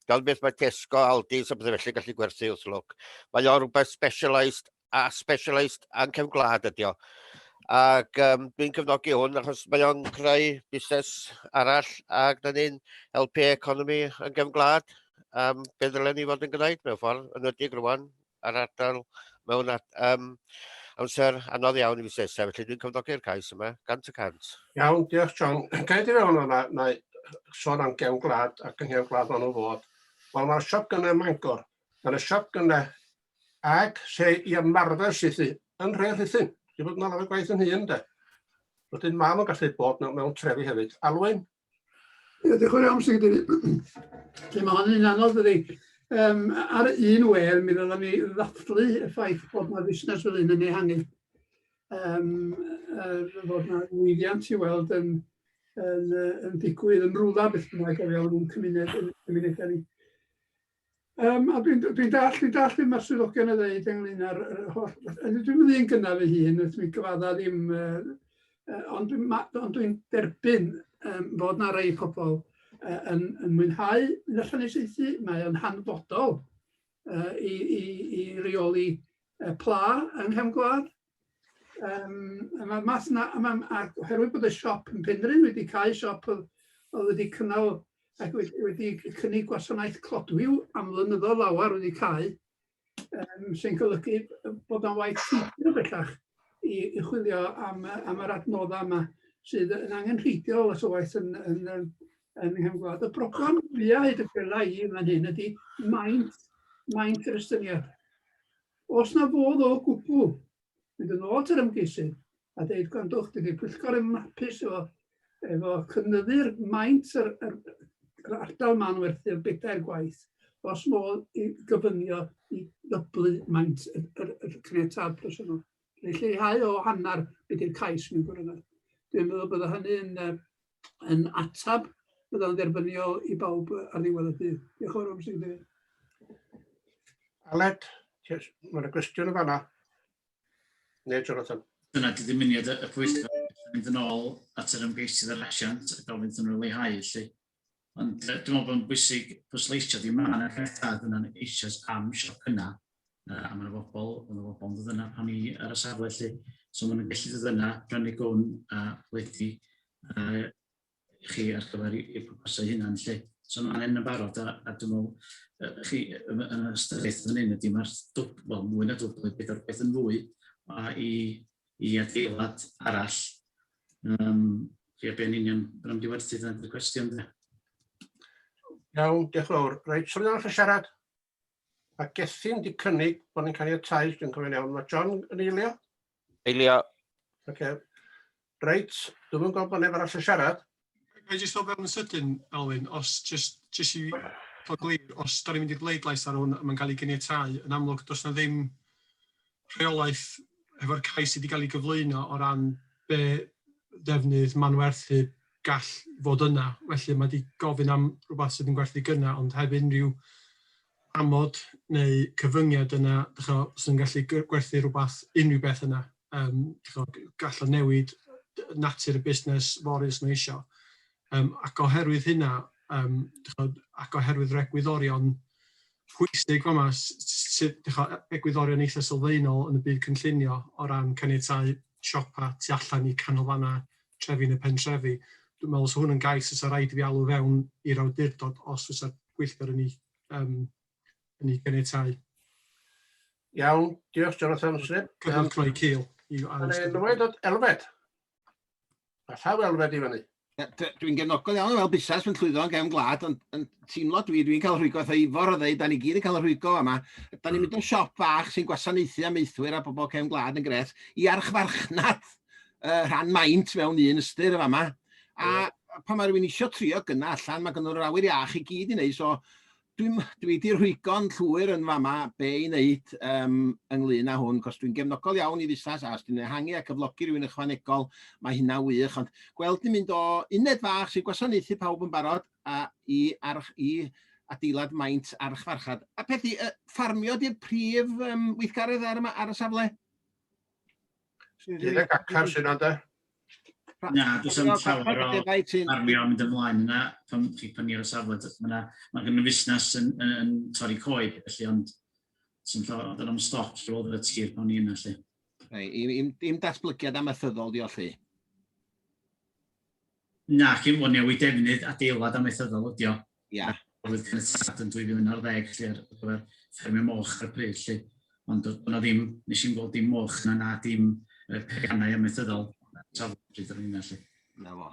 fel beth mae Tesco, Aldi's a bydde felly gallu gwerthu wrth lwc. Mae o'n rhywbeth specialised yn cefn gwlad ydi o. Ac dwi'n cefnogi hwn achos mae o'n creu busnes arall ac na ni'n helpu economi yn cefn gwlad. Be ddylen ni fod yn gwneud mewn ffordd, yn ydig rwan ar ardal mewn amser anodd iawn i fusnesau, felly dwi'n cefnogi'r cais yma, 100%. Iawn, diolch John. Gael di fewn o'na, na sôn am gefn gwlad ac yn gefn gwlad maen nhw fod. Wel, mae'r siop gynnau Mangor, mae'r siop gynnau ag lle i ymarfer sydd yn Rhe Rhuthun. Di bod yn alw gwaith yn hun, de. Wedyn mae nhw'n gallu bod mewn trefi hefyd. Alwyn? Ie, diolch yn iawn, sy'n gyda'i. Lle mae hwnny'n anodd ydi. Ar un wer, mi ddylai ni ddathlu y ffaith bod yna fusnes fel un yn ehangu. Fod yna wyddiant i weld yn digwydd yn rwla beth bynnag o fewn yn cymuned ni. A dwi'n dallu mae'r swyddogion yn dweud ynglyn â'r holl... Dwi'n mynd i'n gynnaf fy hun, dwi'n gyfadda ddim... Ond dwi'n derbyn bod yna rei pobl yn mwynhau yn allan i seithi. Mae o'n hanfodol i reoli pla yng nghefn gwlad. Oherwydd bod y siop yn Penrhyn wedi cael siop oedd wedi cynnal ac wedi cynnig gwasanaeth clodwiw am flynyddoedd lawer wedi cael, sy'n golygu bod o'n waith teithio bellach i chwilio am yr adnoddau yma. sydd yn angenrheidiol os oes yn nghefn gwlad. Y broblem fwyaf hyd y gyrra i fan hyn ydy maint yr estyniad. Os na fodd o gwbl, mynd yn ôl yr ymgeisydd a dweud gwrandwch, dydy Pwyllgor yn mapus efo cynyddu'r maint yr ardal ma'n werthu'r bedair gwaith, os modd i gyfynio i ddyblu maint y caniatâd presennol. Lleihau o hanner beth yw'r cais mewn gwirionedd. Dwi'n meddwl bydde hynny yn atab bydde'n dderbyniol i bawb ar ddiwedd y dydd. Diolch yn fawr am sy'n dweud. Aled, mae'n gwestiwn yn fanna. Neu, Jonathan. Dyna di dymuniad y Pwyllgor mynd yn ôl at yr ymgeisydd yr asiant a gofyn yn nhw leihau. Ond dwi'n meddwl bod yn bwysig pwysleisio di ma'n caniatâd yna'n eisoes am siop yna. A mae'n bobl yn dod yna pan i ar y safle. So mae'n gallu dod yna, rhannu gwn a wedi chi ar gyfer i propasau hynna'n lle. So mae'n yn barod a dwi'n meddwl chi yn ystyriaeth fan hyn ydy mae'r mwy na dwbl bedair beth yn fwy i adeilad arall. Chi a be'n union yn ymdiwerthu dyna'r cwestiwn de. Iawn, diolch yn fawr. Reit, sôn yn siarad. Mae Gethin di cynnig bod ni'n caniatáu, dwi'n cofio'n iawn. Mae John yn eilio? Eilio. Oce. Reit, dwi'n yn gwybod bod neb arall yn siarad. Mae'n jyst o fewn yn sydyn, Alwyn, os jyst i fod glir, os da ni'n mynd i'r bleidlais ar hwn a mae'n cael ei caniatáu, yn amlwg, does na ddim rheolaeth efo'r cais wedi cael ei gyflwyno o ran be defnydd manwerthu gall fod yna. Felly mae wedi gofyn am rhywbeth sydd yn gwerthu gynna, ond heb unrhyw amod neu cyfyngiad yna, sy'n gallu gwerthu rhywbeth, unrhyw beth yna. Gall o newid natur y busnes forus mae eisiau. Ac oherwydd hynna, ac oherwydd yr egwyddorion pwysig fama, egwyddorion eitha sylfaenol yn y byd cynllunio o ran caniatáu siopa tu allan i canolfanna trefi neu pentrefi. Dwi'n meddwl sy'n hwn yn gais sy'n rhaid i fi alw fewn i'r awdurdod os fysa'r Pwyllgor yn ei caniatáu. Iawn, diolch Jonathan. Cyfnod cnoi cil. Nwy dod Elfed. Mae llaw Elfed i fyny. Dwi'n gefnogol iawn fel busnes yn llwyddo yn gefn gwlad, ond teimlo dwi'n cael rhwygo eitha Ifor o ddeud, da ni gyd yn cael y rhwygo yma. Da ni'n mynd o'n siop bach sy'n gwasanaethu amaethwyr a bobl gefn gwlad yn gret i archfarchnad rhan maint mewn un ystyr y fama. A pan mae rhywun eisiau trio gyna allan, mae gynnu'r awyr iach i gyd i wneud, so dwi wedi rhwygo'n llwyr yn fama be i wneud ynglyn â hwn, cos dwi'n gefnogol iawn i ddisas, a os dwi'n ehangu a cyflogi rhywun ychwanegol, mae hynna wych, ond gweld ni'n mynd o uned fach sy'n gwasanaethu pawb yn barod i adeilad maint archfarchad. A peth ffarmio di'r prif weithgaredd ar y safle? Dyna gacar sy'n yna. Na, dwi'n sôn llawer o ffarmio mynd ymlaen yna, pan ni ar y safle, mae gen i fusnes yn torri coed, felly, ond sy'n llawer o'n stop drwy oedd y tir pan ni yna, lle. Dim datblygiad amaethyddol di o lle? Na, cyn bod newid defnydd adeilad amaethyddol ydi o. Ia. Oedd cynnydd yn 2011, lle, ar gyfer ffermio moch ar y pryd, lle. Ond o'na ddim, nes i'n gweld dim moch na dim peganau amaethyddol. Na fo.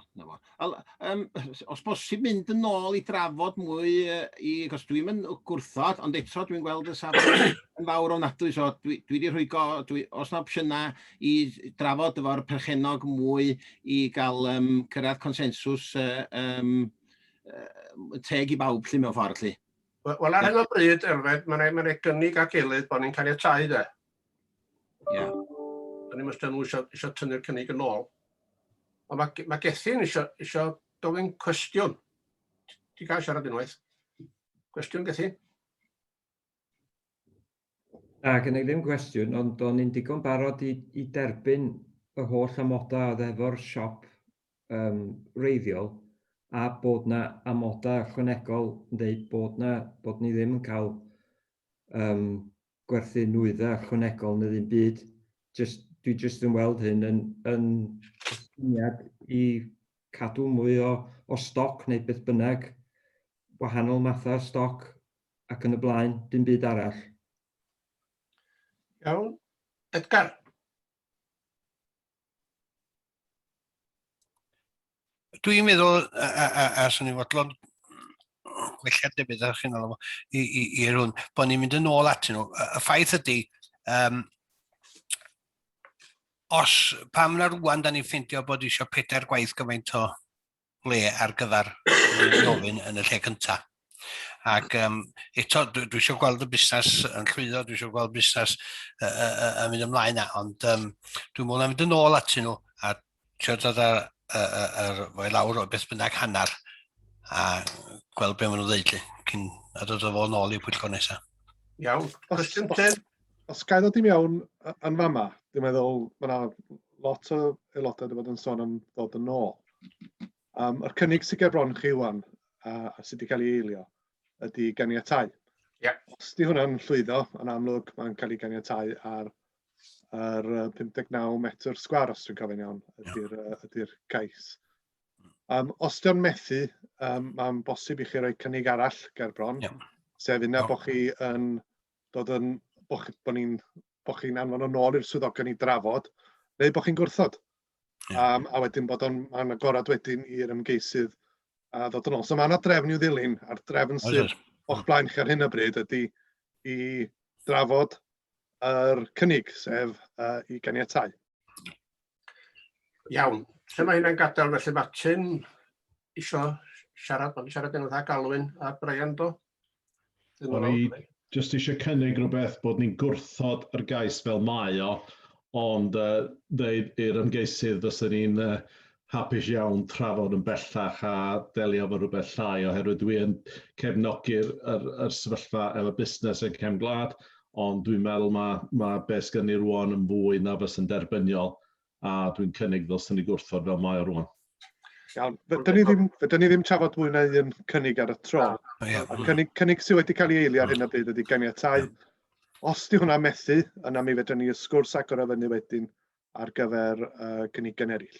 Os bosib mynd yn ôl i drafod mwy, cos dwi'n mynd gwrthod, ond eto dwi'n gweld y safle yn fawr ofnadwy, so dwi wedi rhwygo, os na opsiynau i drafod efo'r perchenog mwy i gael cyrraedd consensws teg i bawb lle mewn ffordd lle. Wel, ar hyn o bryd, Elfed, mae'n gynnig ag eilydd bod ni'n caniatáu de. Ia. Dyna ni'n ystod nhw eisiau tynnu'r cynnig yn ôl. Ond mae Gethin eisiau gofyn cwestiwn. Ti'n cael siarad unwaith? Cwestiwn, Gethin? Na, gen i ddim cwestiwn, ond o'n i'n digon barod i derbyn y holl amodau oedd efo'r siop reiddiol a bod na amodau ychwanegol yn dweud bod ni ddim yn cael gwerthu nwyddau ychwanegol neu ddim byd. Dwi jyst yn weld hyn yn syniad i cadw mwy o stoc neu beth bynnag, wahanol mathau stoc ac yn y blaen, dim byd arall. Iawn. Edgar? Dwi'n meddwl, a swn i'n fodlon gwella defnydd ar chi'n alw i hwn, bod ni'n mynd yn ôl atyn nhw. Y ffaith ydy, os pam na rwan da ni'n ffindio bod eisiau 4 gwaith gymaint o ble ar gyfer ofyn yn y lle cyntaf. Ac eto, dwi eisiau gweld y busnes yn llwyddo, dwi eisiau gweld busnes yn mynd ymlaen na, ond dwi'n meddwl na mynd yn ôl atyn nhw a eisiau dod ar fwy lawr o beth bynnag hanner a gweld be maen nhw'n ddeud cyn a dod o fo nôl i'r pwyllgor nesaf. Iawn, cwestiwn 10. Os gael ddod i mewn yn fama, dwi'n meddwl mae yna lot o aelodau wedi bod yn sôn am ddod yn ôl. Yr cynnig sydd ger bron chi wan, a sydd wedi cael ei eilio, ydy ganiatáu. Os di hwnna'n llwyddo, yn amlwg mae'n cael ei ganiatáu ar 59 metr sgwar, os dwi'n cofio'n iawn, ydy'r cais. Os di'n methu, mae'n bosib i chi roi cynnig arall ger bron, sef yna bod chi yn dod yn bod chi'n anfon yn ôl i'r swyddogion i drafod, neu bod chi'n gwrthod. A wedyn bod o'n agorad wedyn i'r ymgeisydd a ddod yn ôl. So mae yna drefn i'w ddilyn, a'r drefn sydd o'ch blaen chi ar hyn o bryd ydy i drafod yr cynnig, sef i ganiatáu. Iawn, lle mae hynna'n gadael, felly mae Tim isio siarad, mae'n siarad yn dda Galwyn a Brian do? O'n i jyst eisiau cynnig rhywbeth bod ni'n gwrthod yr gais fel mae o, ond dweud i'r ymgeisydd fysa ni'n hapus iawn trafod yn bellach a delio efo rhywbeth llai, oherwydd dwi'n cefnogi'r sefyllfa efo busnes yn cefn gwlad, ond dwi'n meddwl mae beth gen i rwan yn fwy na fysa'n derbyniol, a dwi'n cynnig ddylsyn ni gwrthod fel mae o rwan. Iawn, fydden ni ddim trafod mwy na un cynnig ar y tro. Cynnig sydd wedi cael ei eilio ar hyn o bryd ydy ganiatáu. Os di hwnna methu, yna mi fedrwn ni sgwrs agor o fyny wedyn ar gyfer cynnigion eraill.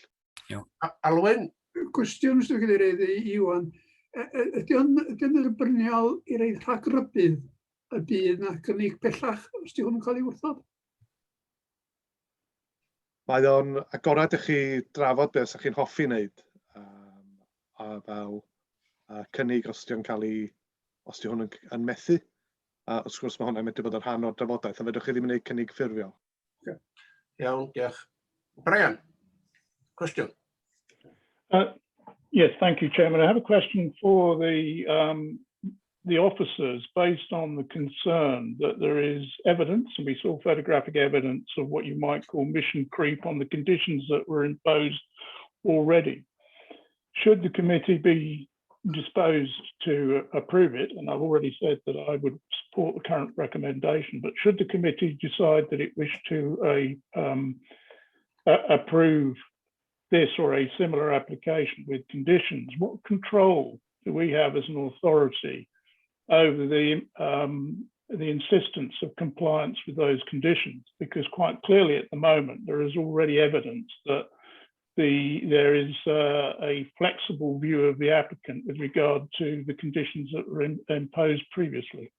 Alwyn? Cwestiwn sydd wedi reid i Iwan. Ydy o'n dderbyniol i reid rhagrybydd y bydd na cynnig pellach os di hwnnw'n cael ei wrthod? Mae o'n agorad i chi drafod beth sy'ch chi'n hoffi wneud. A fel cynnig os di hwn yn methu. A wrth gwrs mae hwnna'n medru bod yn rhan o'r drafodaeth, a fedrwch chi ddim yn gwneud cynnig ffurfiol. Iawn, diolch. Brian, cwestiwn. Yes, thank you, Chairman. I have a question for the officers based on the concern that there is evidence, and we saw photographic evidence of what you might call mission creep on the conditions that were imposed already. Should the committee be disposed to approve it, and I've already said that I would support the current recommendation, but should the committee decide that it wished to approve this or a similar application with conditions, what control do we have as an authority over the insistence of compliance with those conditions? Because quite clearly at the moment, there is already evidence that there is a flexible view of the applicant with regard to the conditions that were imposed previously.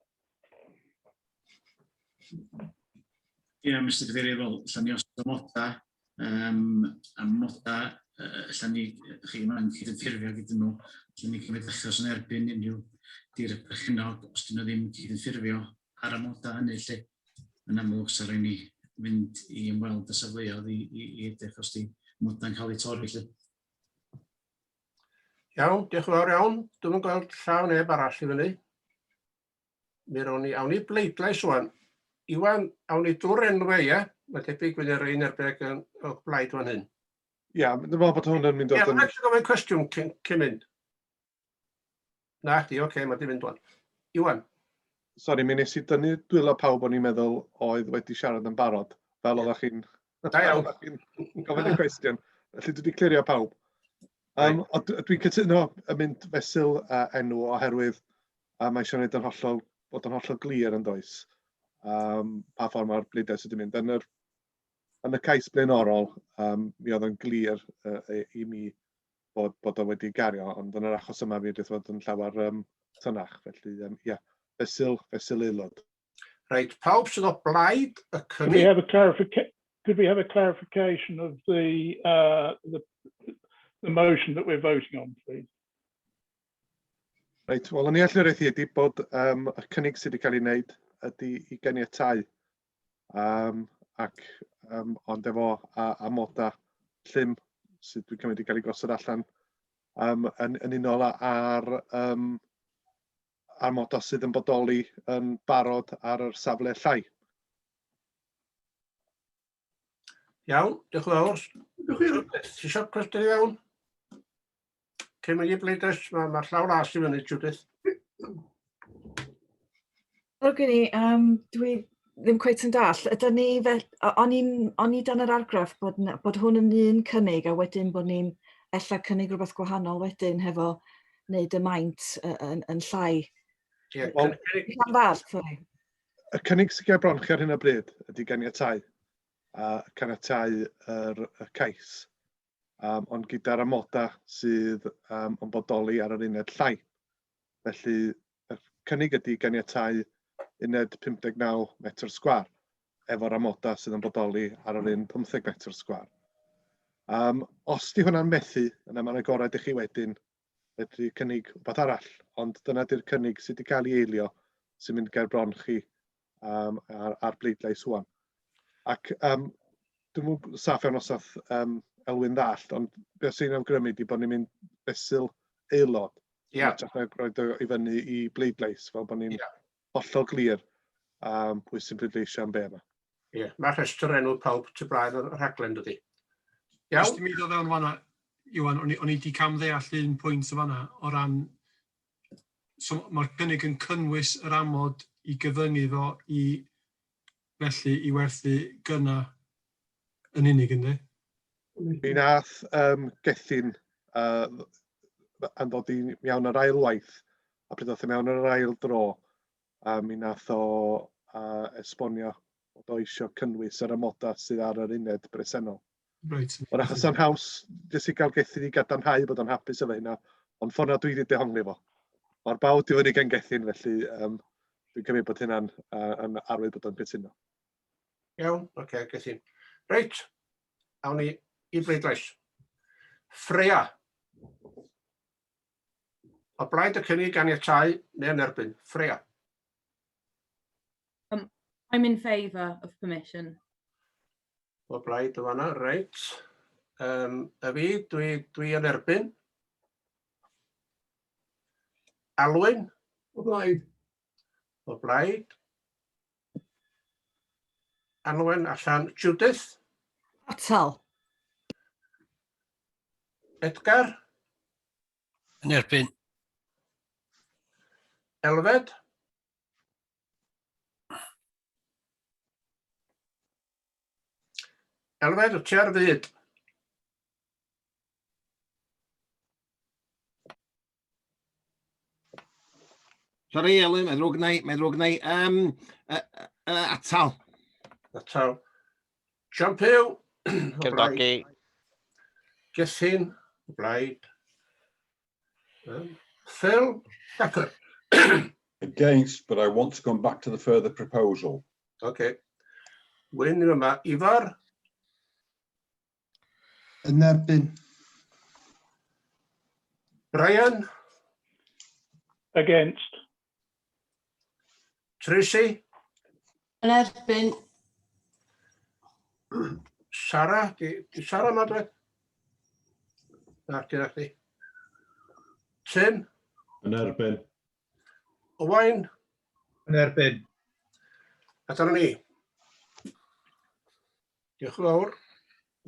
Ie, Mr Cadeirydd, fel allan ni os amodau, allan ni chi yma'n cydynffurfio gyda nhw, allan ni cymryd achos yn erbyn unrhyw dir brechynog, os dyn nhw ddim cydynffurfio ar amodau hynny, lle yn amlwg sa rhaid ni fynd i ymweld y safleoedd i edrych os di amodau'n cael eu torri lle. Iawn, diolch yn fawr iawn. Dwi'n yn gweld llaw neb arall i fyny. Mi rown ni, awn ni bleidlais wan. Iwan, awn ni drwy'r enwau, ie? Mae debyg fydd yr un erbyn o blaid fan hyn. Ia, dwi'n meddwl bod hwn yn mynd Ie, mae'n eich gofyn cwestiwn cyn mynd. Na, di, oce, mae di mynd wan. Iwan. Sori, mi nes I dynnu dwylo pawb o'n i'n meddwl oedd wedi siarad yn barod, fel oeddech chi'n gofyn y cwestiwn. Felly dwi wedi clirio pawb. Dwi'n cytuno yn mynd fesul enw oherwydd mae eisiau gwneud bod yn hollol glir yn does. Pa ffordd mae'r bleidlais wedi mynd. Yn y cais blaenorol, mi oedd yn glir i mi bod o wedi gario, ond yn yr achos yma mi wedi bod yn llawer tynach. Felly, ia, fesul aelod. Reit, pawb sydd o blaid y cynnig. Could we have a clarification of the motion that we're voting on, please. Reit, wel, yn ei allwriaeth ydy bod y cynnig sydd wedi cael ei wneud ydy i ganiatáu. Ond efo amodau llym sydd dwi'n cymryd i gael ei gosod allan yn unol ar amodau sydd yn bodoli yn barod ar yr safle llai. Iawn, diolch yn fawr. Ti eisiau cwestiwn i fewn? Cyn mynd i bleidlais, mae'r llaw las i fyny, Judith. Gen i, dwi ddim cweit yn dall. O'n i dan yr argraff bod hwn yn un cynnig a wedyn bod ni'n ella cynnig rhywbeth gwahanol wedyn hefo wneud y maint yn llai. Y cynnig sydd gen bron chi ar hyn o bryd ydy ganiatáu. Caniatáu y cais. Ond gyda'r amodau sydd yn bodoli ar yr uned llai. Felly, y cynnig ydy ganiatáu uned 59 metr sgwar efo'r amodau sydd yn bodoli ar yr un 15 metr sgwar. Os di hwnna'n methu, yna mae'n agored i chi wedyn fedru cynnig rhywbeth arall, ond dyna di'r cynnig sydd wedi cael ei eilio sy'n mynd ger bron chi ar bleidlais hwn. Ac dwi'n mwyn saff iawn os oedd Elwyn ddallt, ond beth sy'n awgrymu di bod ni'n mynd fesul aelod. Ie. Roed o i fyny i bleidlais, fel bod ni'n hollol glir pwy sy'n bleidleisio am be yma. Ie, mae'r rhestr enw pawb tu braidd o'r rhaglen dydi. Iawn. Jyst i mi ddod fewn fanna, Iwan, o'n i wedi camddeall un pwynt o fanna o ran, so mae'r cynnig yn cynnwys yr amod i gyfyngu fo felly i werthu gynna yn unig, ynddi? Mi nath Gethin yn dod i mewn yr ail waith, a pryd oedd mewn yr ail dro, mi nath o esbonio bod o eisiau cynnwys yr amodau sydd ar yr uned bresennol. O'r achos o'n haws, jyst i gael Gethin i gadarnhau bod o'n hapus efo hynna, ond ffona dwi wedi dehongli fo. Mae'r bawd i fyny gen Gethin, felly dwi'n cymryd bod hynna'n arwydd bod o'n gytuno. Iawn, oce, Gethin. Reit, awn ni i bleidlais. Freya. O blaid y cynnig ganiatáu neu'n erbyn? Freya. I'm in favour of permission. O blaid o fanna, reit. Y fi, dwi yn erbyn. Alwyn? O blaid. O blaid. Alwyn allan. Judith? Atal. Edgar? Yn erbyn. Elfed? Elfed, wyt ti ar fyd? Sorry, Elwyn, mae'n ddrwg neu. Atal. Atal. John Pugh? Cefnogi. Gethin? O blaid. Phil? Tucker? Against, but I want to come back to the further proposal. Okay. Wyn yma. Ifar? Yn erbyn. Brian? Against. Tracy? Yn erbyn. Sarah? Di Sarah yma dweud? Na, di na chdi. Tim? Yn erbyn. Owain? Yn erbyn. A dyna ni. Diolch yn fawr.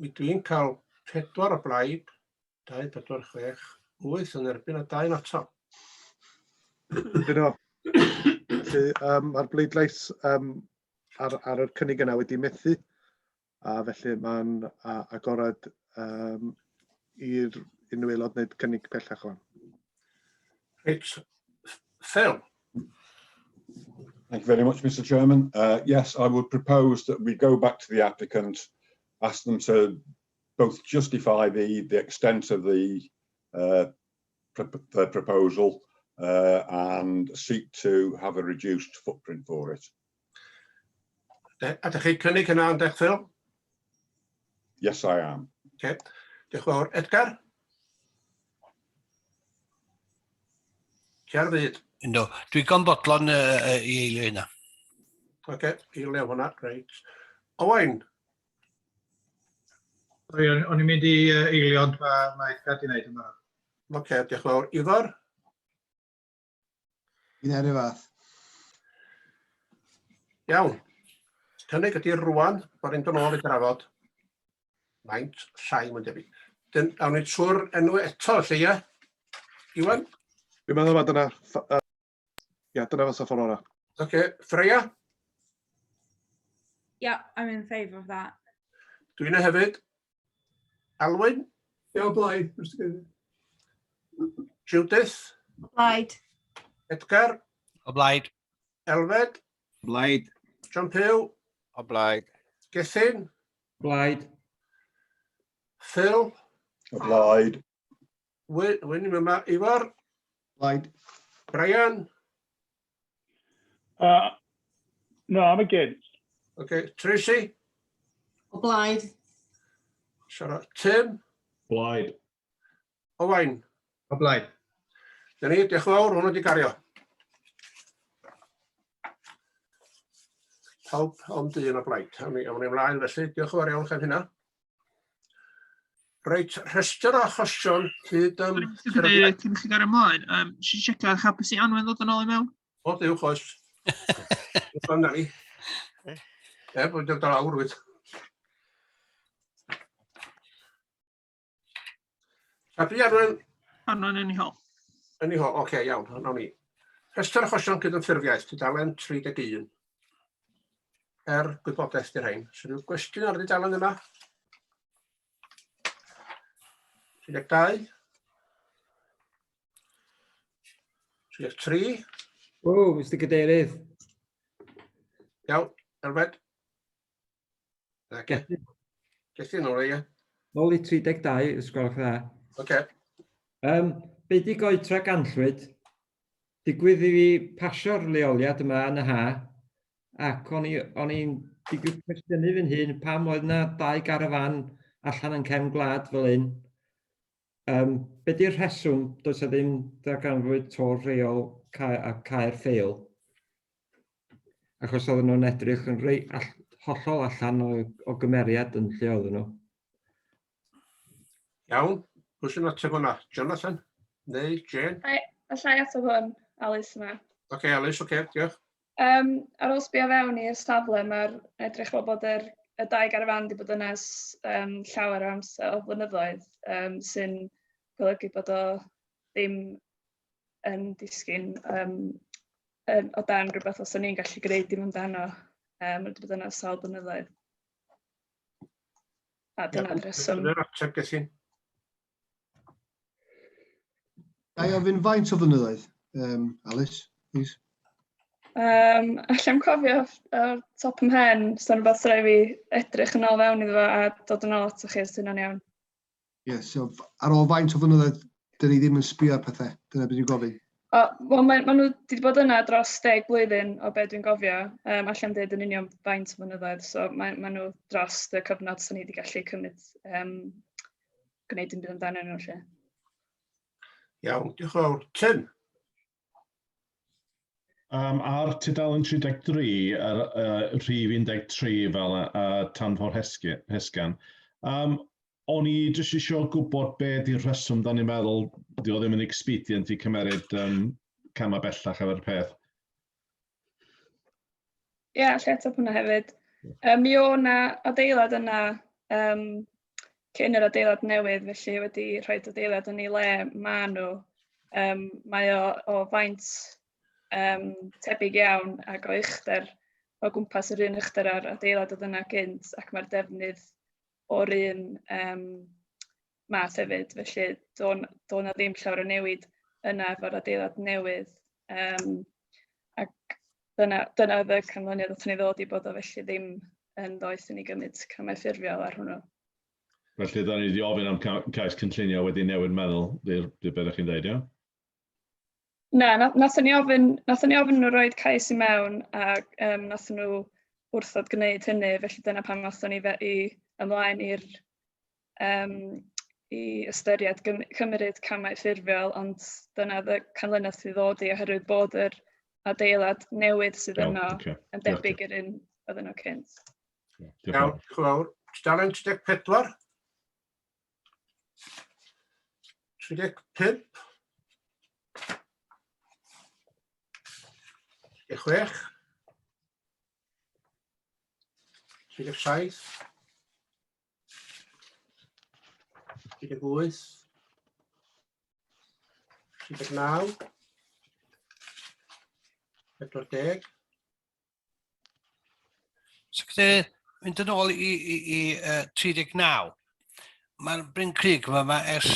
Dwi'n cael 4 o blaid, 2, 4, 6, 8 yn erbyn a 2 yn atal. Felly, mae'r bleidlais ar y cynnig yna wedi methu, a felly mae'n agored i'r unrhyw aelod wneud cynnig pellach o'n. Reit, Phil. Thank you very much, Mr. Chairman. Yes, I would propose that we go back to the applicant, ask them to both justify the extent of the proposal and seek to have a reduced footprint for it. Ydych chi cynnig hynna yn dech, Phil? Yes, I am. Okay. Diolch yn fawr. Edgar? Ti ar fyd? No, dwi'n gonfodlon i eilio hynna. Oce, eilio hwnna, reit. Owain, O'n i'n mynd i eilio, ond mae Edgar di wneud yma. oce, diolch yn fawr. Ifor? Un ar y fath. Iawn. Cynnig ydy rwan, bod ni'n dod nôl i drafod. Maint, llai mae'n debyg. Dyn, awn ni trwy'r enw eto, lle ie? Iwan? Dwi'n meddwl mae dyna... Ia, dyna fysa ffordd o'na. Oce, Freya? Yeah, I'm in favour of that. Dwi'n e hefyd. Alwyn? Ie, o blaid. Judith? Blaid. Edgar? O blaid. Elfed? Blaid. John Pugh? O blaid. Gethin? Blaid. Phil? O blaid. Wyn yma. Ifor? Blaid. Brian? No, I'm against. Okay, Tracy? O blaid. Siarad. Tim? Blaid. Owain? O blaid. Dyna ni, diolch yn fawr, hwnnw wedi gario. Pawb ond un o blaid. Awn ni ymlaen felly, diolch yn fawr iawn chael hynna. Reit, rhestr o achosion hyd Cyn chi gario ymlaen, si checio APCE Anwen ddod yn ôl i mewn? O, diwch oes. Diolch yn ni. Bod yn dod awr wyd. Sabi Anwen? Anwen yn ei hol. Yn ei hol, oce, iawn, nawn ni. Rhestr achosion cydymffurfiaeth, tudalen 31. Gwybodaeth di'r rhain. Sy'n rhyw gwestiwn ar y dudalen yma? 32. 33. O, Mr Cadeirydd. Iawn, Elfed. Gethin nhw, ie. Nôl i 32, ysgolwch dda. Oce. Be di goetra ganllwyd? Digwydd i fi pasio'r leoliad yma yn y ha, ac o'n i'n digwydd cwestiynu fy'n hun pam oedd yna 2 garafan allan yn cefn gwlad fel hyn. Be di'r rheswm does e ddim darganfod tor reol a cael ffeil? Achos oedden nhw'n edrych yn hollol allan o gymeriad yn lle oedden nhw. Iawn, pwy sy'n ateb hwnna? Jonathan? Neu Jane? Allai ateb hwn, Alice yma. Oce, Alice, oce, diolch. Ar ôl sbio fewn i'r safle, mae'r edrych fel bod y 2 garafan wedi bod yna llawer o amser o flynyddoedd, sy'n golygu bod o ddim yn disgyn o dan rhywbeth os o'n i'n gallu gwneud dim amdano. Mae wedi bod yna sawl blynyddoedd. A dyna'r rheswm. Dyna'r ateb Gethin. Ga i ofyn faint o flynyddoedd, Alice, please? Allai'm cofio o'r top ym mhen, so rhywbeth sy'n rhaid fi edrych yn ôl fewn iddo fo a dod yn ôl ato chi os dyna'n iawn. Ie, so ar ôl faint o flynyddoedd, dyn ni ddim yn sbio ar pethau, dyna beth dwi'n gofyn. Wel, maen nhw wedi bod yna dros 10 blwyddyn o beth dwi'n gofio. Allai'm dweud yn union faint o flynyddoedd, so maen nhw dros y cyfnod sy'n ni wedi gallu cymryd gwneud dim byd amdano nhw lle. Iawn, diolch yn fawr. Tim? Ar tudalen 33, rhif 13 fel tanfor hesgan, o'n i jyst eisiau gwybod be di'r rheswm da ni'n meddwl di o ddim yn expedient i cymeryd cama bellach efo'r peth. Ie, allai ateb hwnna hefyd. Mi o na adeilad yna cyn yr adeilad newydd, felly wedi rhoi adeilad yn ei le ma nhw. Mae o faint tebyg iawn ac o uchder o gwmpas yr un uchder ar adeilad oedd yna gynt ac mae'r defnydd o'r un math hefyd, felly do na ddim llawer o newid yna efo'r adeilad newydd. Ac dyna oedd y canlyniad oedd ni ddod i bod o felly ddim yn doeth i ni gymryd camau ffurfiol ar hwnnw. Felly, da ni wedi ofyn am cais cynllunio wedi newid meddwl, di'r beth ych chi'n dweud, iawn? Na, nathon ni ofyn nhw roed cais i mewn a nathon nhw wrthod gwneud hynny, felly dyna pam nathon ni ymlaen i ystyried cymryd camau ffurfiol, ond dyna canlyniad sydd ddod i oherwydd bod yr adeilad newydd sydd yno yn debyg i'r un oedd yno cynt. Iawn, diolch yn fawr. Tudalen 34. 35. 36. 37. 38. 39. 40. Secretary, mynd yn ôl i 39. Mae'r Bryn Crug yma ers,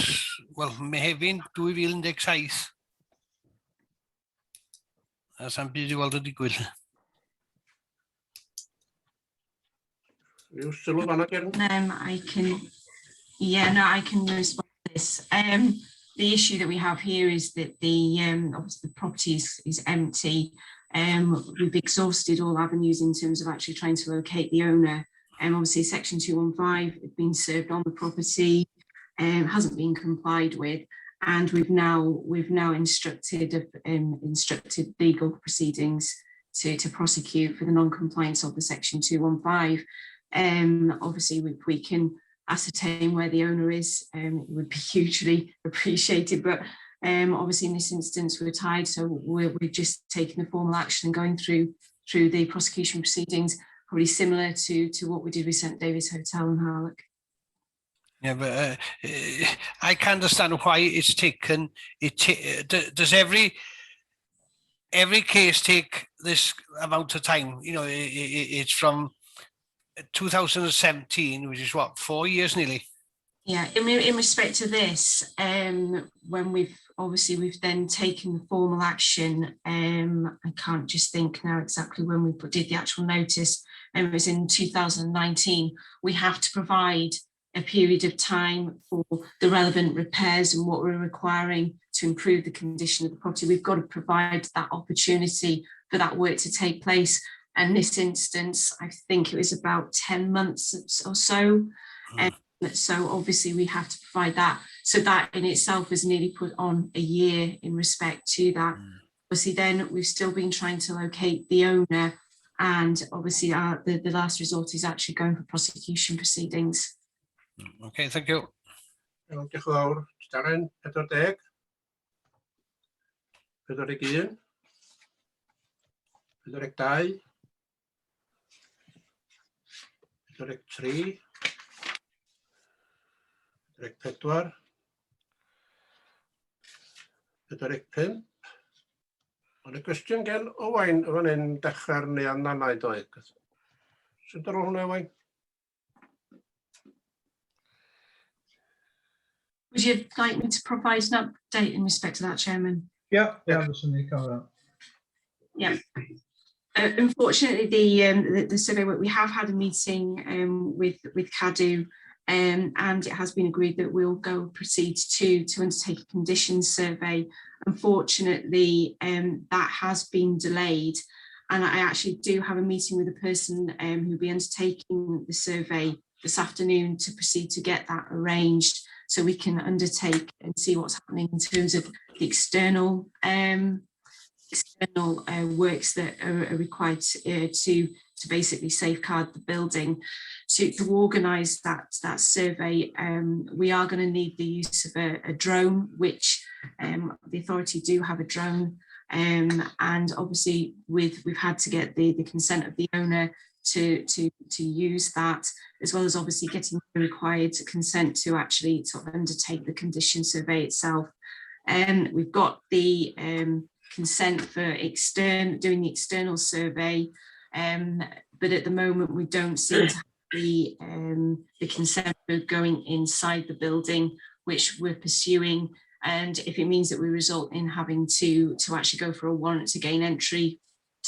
wel, Mehefin 2017. A sa'n byd i weld y digwydd. Ryw sylw fan'na, Gerin? I can respond to this. The issue that we have here is that obviously the property is empty. We've exhausted all avenues in terms of actually trying to locate the owner. Obviously, Section 215 had been served on the property, hasn't been complied with, and we've now instructed legal proceedings to prosecute for the non-compliance of the Section 215. Obviously, if we can ascertain where the owner is, it would be hugely appreciated. But obviously, in this instance, we're tied, so we're just taking the formal action and going through the prosecution proceedings, probably similar to what we did with St David's Hotel in Harlock. Yeah, but I can understand why it's taken. Does every case take this amount of time? You know, it's from 2017, which is what, 4 years nearly. Yeah, in respect to this, when we've then taken the formal action, I can't just think now exactly when we did the actual notice, it was in 2019, we have to provide a period of time for the relevant repairs and what we're requiring to improve the condition of the property. We've got to provide that opportunity for that work to take place. And this instance, I think it was about 10 months or so. So obviously we have to provide that. So that in itself has nearly put on a year in respect to that. Obviously then we've still been trying to locate the owner, and obviously the last resort is actually going for prosecution proceedings. Okay, thank you. Diolch yn fawr. Tudalen 40. 41. 42. 43. 44. 45. Ond y cwestiwn gen Owain fan hyn dechrau'r neu'n nanaid oed. Sy'n dod o hwnna, Owain? Would you like me to provide an update in respect to that, Chairman? Yeah, certainly cover that. Yeah. Unfortunately, the survey work, we have had a meeting with CADU, and it has been agreed that we'll proceed to undertake a conditions survey. Unfortunately, that has been delayed, and I actually do have a meeting with a person who will be undertaking the survey this afternoon to proceed to get that arranged, so we can undertake and see what's happening in terms of the external works that are required to basically safeguard the building. To organise that survey, we are going to need the use of a drone, which the authority do have a drone, and obviously we've had to get the consent of the owner to use that, as well as obviously getting the required consent to actually sort of undertake the condition survey itself. We've got the consent for doing the external survey, but at the moment we don't seem to have the consent for going inside the building, which we're pursuing. And if it means that we result in having to actually go for a warrant to gain entry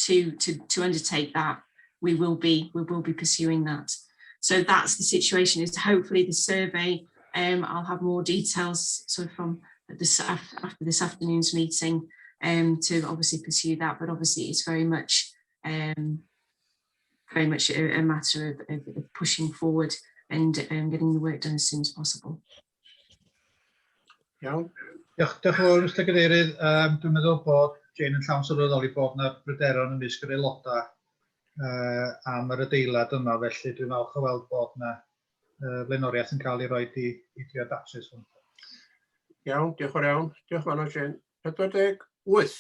to undertake that, we will be pursuing that. So that's the situation. Is hopefully the survey, I'll have more details sort of from after this afternoon's meeting to obviously pursue that. But obviously it's very much a matter of pushing forward and getting the work done as soon as possible. Iawn. Diolch yn fawr, Mr Cadeirydd. Dwi'n meddwl bod Jane yn llawn sylweddoli bod yna bryderon ymysg yr aelodau am yr adeilad yma, felly dwi'n falch o weld bod yna blaenoriaeth yn cael ei roi i drio datrys hwn. Iawn, diolch yn iawn. Diolch yn fawr, Jane. 48.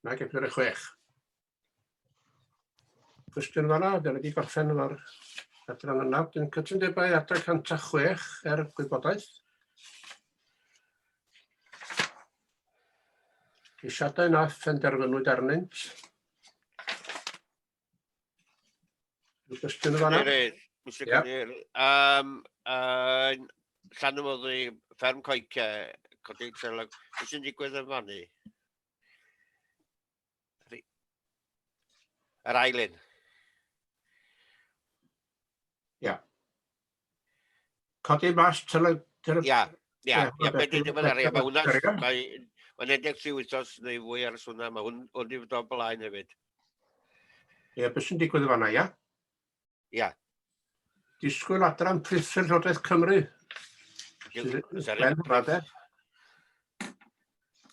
Nag 46. Cwestiwn fan'na, dyn ni wedi gorffen efo'r adran yna. Dwi'n cytundebau adran 106 gwybodaeth. Ceisiadau na phenderfynwyd arnynt. Cwestiwn fan'na? Mr Cadeirydd, Llanymyddu, fferm Coeca, codi Cynllunio, beth sy'n digwydd yn fannu? Yr ailyn. Ia. Codi mas Ia, beth ni'n ddim yn arian, mae hwnna, mae'n 13 wythnos neu fwy ar y swna, mae hwn wedi fod o'n blaen hefyd. Ia, beth sy'n digwydd yn fan'na, ia? Ia. Disgwyl adran priffyr Llywodraeth Cymru.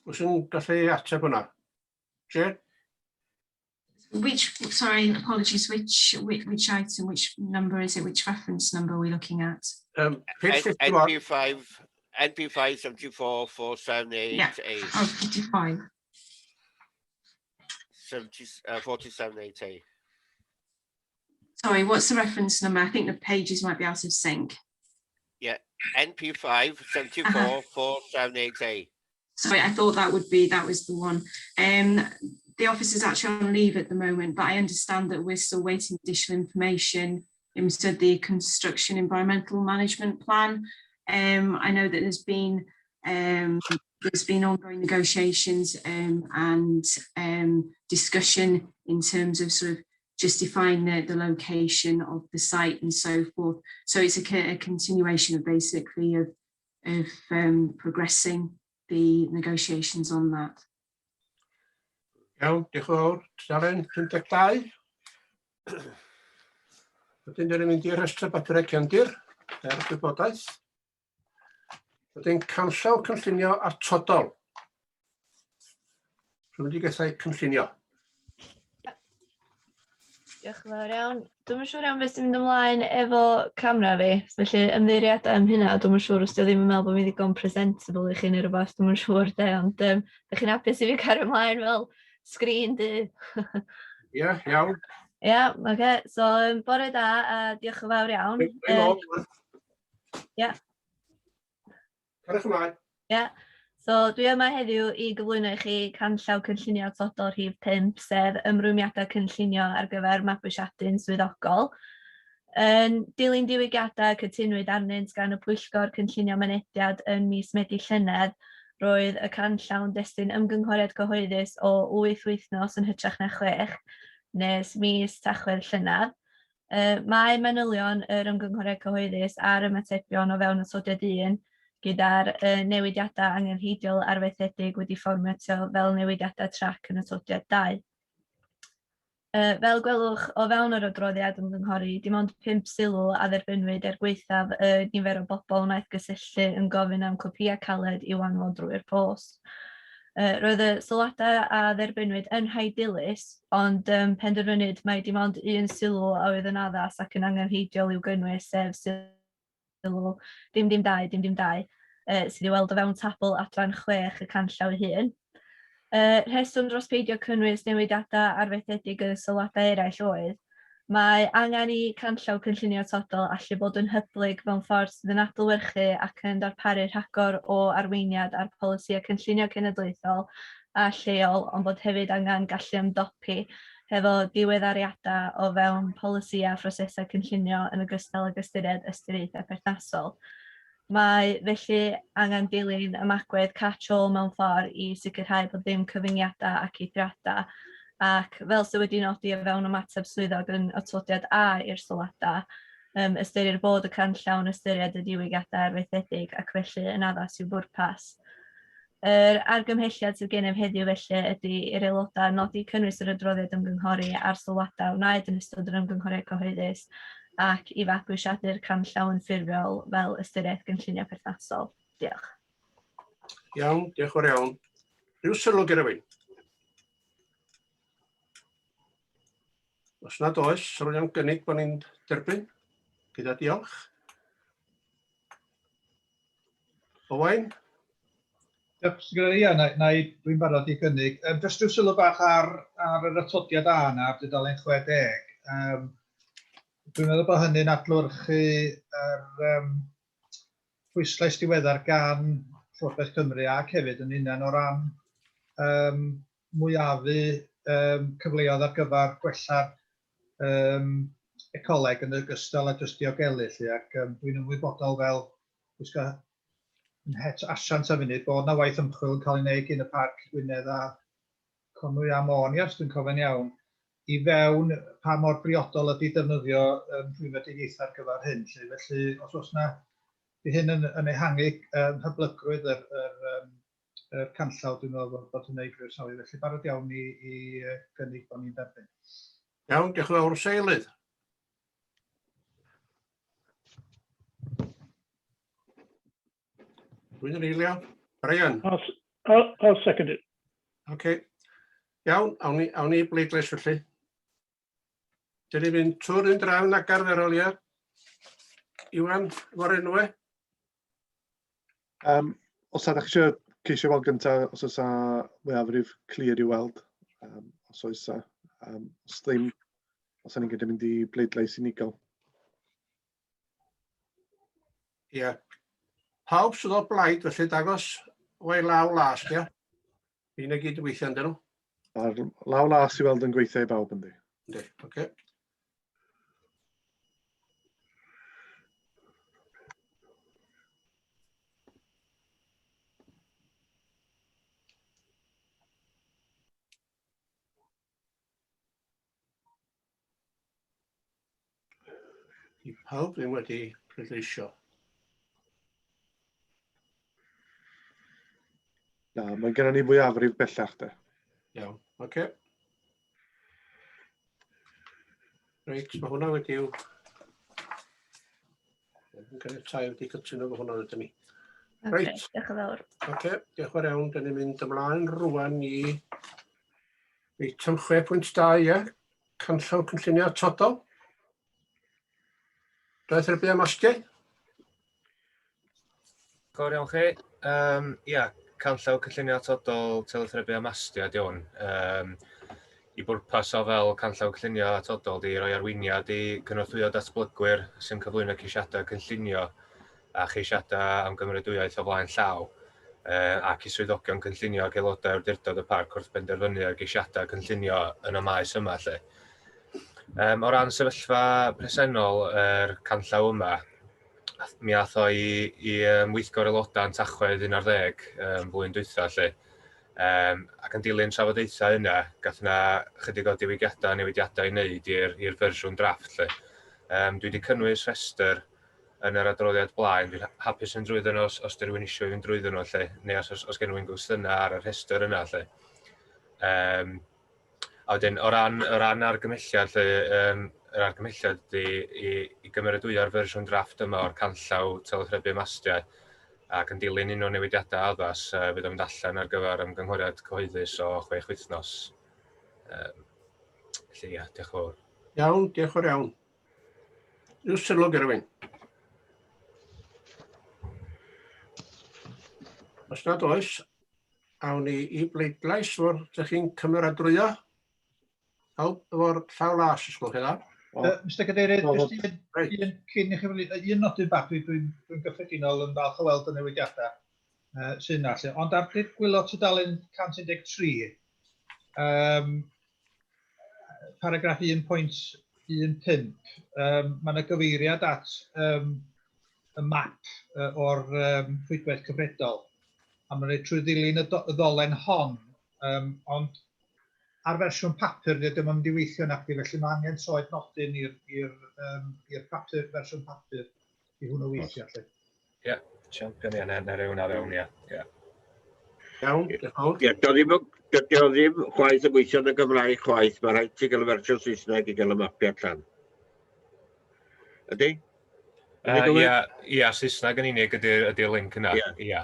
Oes yn gallu ateb hwnna? Jane? Sorry, apologies, which item, which number is it, which reference number are we looking at? NP5 74 478 Yeah, 55. 4788. Sorry, what's the reference number? I think the pages might be out of sync. Yeah, NP5 74 4788. Sorry, I thought that was the one. The office is actually on leave at the moment, but I understand that we're still waiting additional information instead the construction environmental management plan. I know that there's been ongoing negotiations and discussion in terms of sort of justifying the location of the site and so forth. So it's a continuation of basically of progressing the negotiations on that. Iawn, diolch yn fawr. Dalen 52. Wedyn dyn ni'n mynd i'r rhestr bapurau cefndir, gwybodaeth. Wedyn canllaw cynllunio atodol. Rwy'n wedi gethau cynllunio. Diolch yn fawr iawn. Dwi'n yn siŵr iawn beth sy'n mynd ymlaen efo camera fi. Felly ymddeiriadau am hynna, dwi'n yn siŵr os dwi ddim yn meddwl bod mi ddigon presentable i chi neu rhywbeth, dwi'n yn siŵr de, ond ydych chi'n hapus i fi cario ymlaen fel sgrin di? Ie, iawn. Ie, oce. So, bore da, a diolch yn fawr iawn. Ie. Cariwch ymlaen. Ie. So, dwi yma heddiw i gyflwyno i chi canllaw cynllunio atodol rhif 5, sef ymrwymiadau cynllunio ar gyfer mabwysiadu'n swyddogol. Yn dilyn diwygiadau cytunwyd arnynt gan y Pwyllgor cynllunio mynediad yn mis Medi llynedd, roedd y canllawn destun ymgynghoriad cyhoeddus o 8 wythnos yn hytrach na 6, nes mis Tachwedd llynedd. Mae manylion yr ymgynghoriad cyhoeddus a'r ymatebion o fewn atodiad 1 gyda'r newidiadau angenrheidiol arfaethedig wedi fformatio fel newidiadau trac yn atodiad 2. Fel gwelwch o fewn yr adroddiad ymgynghori, dim ond 5 sylw a dderbynwyd gweithaf y nifer o bobl wnaeth gysylltu yn gofyn am copïau caled i wanfod drwy'r post. Roedd y sylwadau a dderbynwyd yn rhai dilys, ond penderfynwyd mai dim ond un sylw a oedd yn addas ac yn angenrheidiol i'w gynnwys, sef sylw dim 2, sydd i weld o fewn tabl adran 6 y canllaw hyn. Rheswm dros peidio cynnwys newidiadau arfaethedig y sylwadau eraill oedd, mae angen i canllaw cynllunio atodol allu bod yn hyblyg mewn ffordd sydd yn adlewyrchu ac yn darparu rhagor o arweiniad ar polisïau cynllunio cenedlaethol a lleol, ond bod hefyd angen gallu ymdopi hefo diweddariadau o fewn polisïau a phrosesau cynllunio yn ogystal ag ystyriaethau perthnasol. Mae felly angen dilyn ymagwedd catch-all mewn ffordd i sicrhau bod ddim cyfyngiadau ac eithriadau, ac fel sydd wedi nodi o fewn ymateb swyddog yn atodiad A i'r sylwadau, ystyrir bod y canllawn ystyried y diwygiadau arfaethedig ac felly yn addas i'w bwrpas. Yr argymhelliad sydd gennym heddiw felly ydy i'r aelodau nodi cynnwys yr adroddiad ymgynghori a'r sylwadau wnaed yn ystod yr ymgynghoriad cyhoeddus ac i fabwysiadu'r canllawn ffurfiol fel ystyriaeth gynllunio perthnasol. Diolch. Iawn, diolch yn fawr iawn. Rhyw sylw gyda fi? Os nad oes, sylw iawn gynnig bod ni'n derbyn. Gyda diolch. Owain? Diolch, dwi'n barod i gynnig. Jyst rhyw sylw bach ar yr atodiad A yna, ar dudalen 60. Dwi'n meddwl bod hynny'n adlewyrchu yr pwyslais diweddar gan Llywodraeth Cymru ac hefyd yn unan o ran mwyaf cyfleoedd ar gyfer gwella'r ecoleg yn ogystal â jyst diogelu. Ac dwi'n ymwybodol fel gwisgo yn het asiant a funud bod yna waith ymchwil yn cael ei wneud yn y Parc Gwynedd a Conwy a Môn, os dwi'n cofio'n iawn, i fewn pa mor briodol ydy defnyddio rhwyfedigaethau ar gyfer hyn. Felly, os oes yna Di hyn yn ehangu hyblygrwydd yr canllaw, dwi'n meddwl bod yn ei groesawu. Felly barod iawn i gynnig bod ni'n derbyn. Iawn, diolch yn fawr. Seilydd. Dwi'n yn eilio. Brian. I'll second it. OK. Iawn, awn ni bleidlais felly. Dyn ni'n mynd trwy'r un drafn ag arferoliad. Iwan, efo'r enwau. Os ydych chi eisiau ceisio fel gyntaf, os oes mwyafrif clir i weld, os oes os ddim, os ni'n gyda mynd i bleidlais unigol. Ie. Pawb sydd o blaid, felly dangos o'i law las, ia? Fi'n ei gyd weithio ynddyn nhw. A'r law las i weld yn gweithio i bawb yndi. Yndi, oce. I pawb ddim wedi pleidleisio. Na, mae gennym ni fwyafrif bellach de. Iawn, oce. Reit, mae hwnna wedi i'w... Yn caniatáu wedi cytuno fo hwnna ydyn ni. Reit. Diolch yn fawr. Oce, diolch yn fawr iawn. Dyn ni'n mynd ymlaen rwan i eitem 6.2, ie. Canllaw cynllunio atodol. Doedd yr byd am astiau? Gwr iawn chi. Ia, canllaw cynllunio atodol telethrebu am astiau, diwn. I bwrpas o fel canllaw cynllunio atodol di roi arweiniad i cynorthwyo datblygwyr sy'n cyflwyno ceisiadau cynllunio a cheisiadau am gymrydwyaeth o flaen llaw ac i swyddogion cynllunio ac aelodau awdurdod y parc wrth benderfynu ar geisiadau cynllunio yn y maes yma. O ran sefyllfa presennol yr canllaw yma, mi ath o i weithgor aelodau yn Tachwedd 11 flwyddyn dwytha. Ac yn dilyn trafodaethau yna, gath yna chydig o newidiadau i wneud i'r fersiwn drafft. Dwi wedi cynnwys rhestr yn yr adroddiad blaen. Dwi'n hapus yn drwyddyn nhw os dy rhywun eisiau fynd drwyddyn nhw, neu os gen rhywun gwestiynau ar y rhestr yna. A wedyn, o ran argymhelliad, yr argymhelliad ydy i gymeradwyo'r fersiwn drafft yma o'r canllaw telethrebu mastiau ac yn dilyn un o newidiadau addas fydd o'n mynd allan ar gyfer ymgynghoriad cyhoeddus o 6 wythnos. Felly, ia, diolch yn fawr. Iawn, diolch yn iawn. Ryw sylw gyda fi. Os nad oes, awn ni i bleidlais o'r ydych chi'n cymeradwyo. Pawb efo'r llaw las, os gwelwch chi dda. Mr Cadeirydd, un nodyn bach, dwi'n gyffredinol yn falch o weld y newidiadau sy'n yna. Ond ar gwylio tudalen 113, paragraff 1.15, mae yna gyfeiriad at y map o'r rhwydwaith cyfredol. A mae'n rhaid trwy ddilyn y ddolen hon, ond ar fersiwn papur, dim ond i weithio na chi, felly mae angen soed nodyn i'r fersiwn papur i hwnnw weithio. Ie, champion i yna rhywun ar ewn, ie. Iawn, diolch yn fawr. Dydy o ddim chwaith yn gweithio yn y Gymraeg chwaith, mae rhaid ti gael y fersiwn Saesneg i gael y mapiau allan. Ydy? Ie, Saesneg yn unig ydy'r link yna. Ie.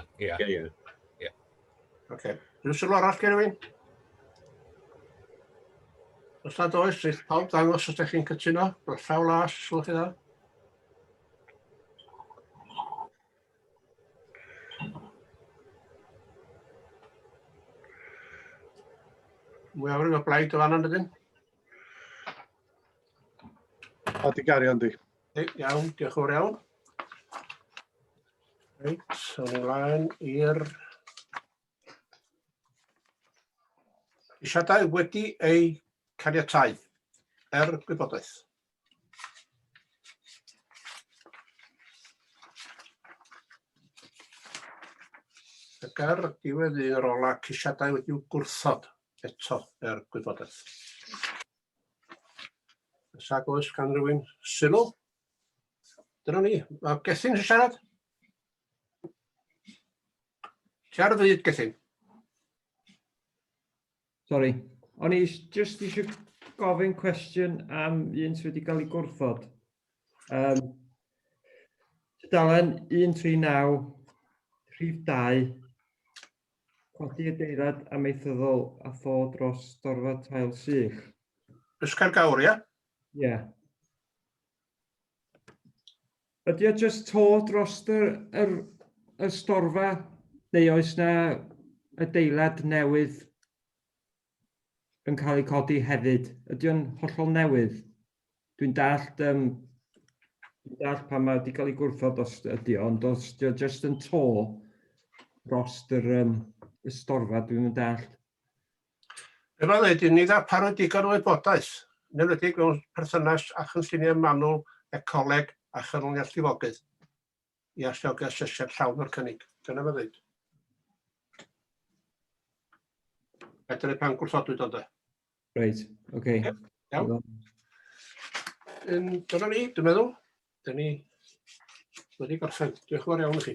Oce. Rwy'n sylw arall gen rywun? Os nad oes, sydd pawb dangos os ydych chi'n cytuno. Mae'r llaw las, sylwch chi dda. Mwy awr yn o blaid o fan ydyn? A di gari ond di. Iawn, diolch yn fawr iawn. Reit, awn ni ymlaen i'r isiadau wedi eu caniatáu gwybodaeth. Ac diwedd un ola ceisiadau wedi'w gwrthod eto gwybodaeth. Sag oes gan rywun sylw? Dyna ni. Mae Gethin yn siarad? Ti ar y fyd, Gethin? Sori, o'n i just eisiau gofyn cwestiwn am un sydd wedi cael ei gwrthod. Tudalen 139, rhif 2, codi adeilad amaethyddol a tho dros dorfa tail sych. Ysgar Gawr, ia? Ie. Ydy o just to dros y storfa, neu oes na adeilad newydd yn cael ei codi hefyd? Ydy o'n hollol newydd? Dwi'n dallt pan mae wedi cael ei gwrthod os ydy o, ond os ydy o just yn to dros y storfa, dwi'n dallt. Be mae'n dweud, ni ddarparu digon o wybodaeth, neu wedi mewn perthynas a chynlluniau manwl, ecoleg a chanlyniad llifogydd i alliogi asesiad llawn o'r cynnig. Dyna mae'n dweud. Edrych pan gwrthodwyd ond e. Reit, oce. Iawn. Dyna ni, dwi'n meddwl. Dyna ni wedi gorffen. Diolch yn fawr iawn i chi.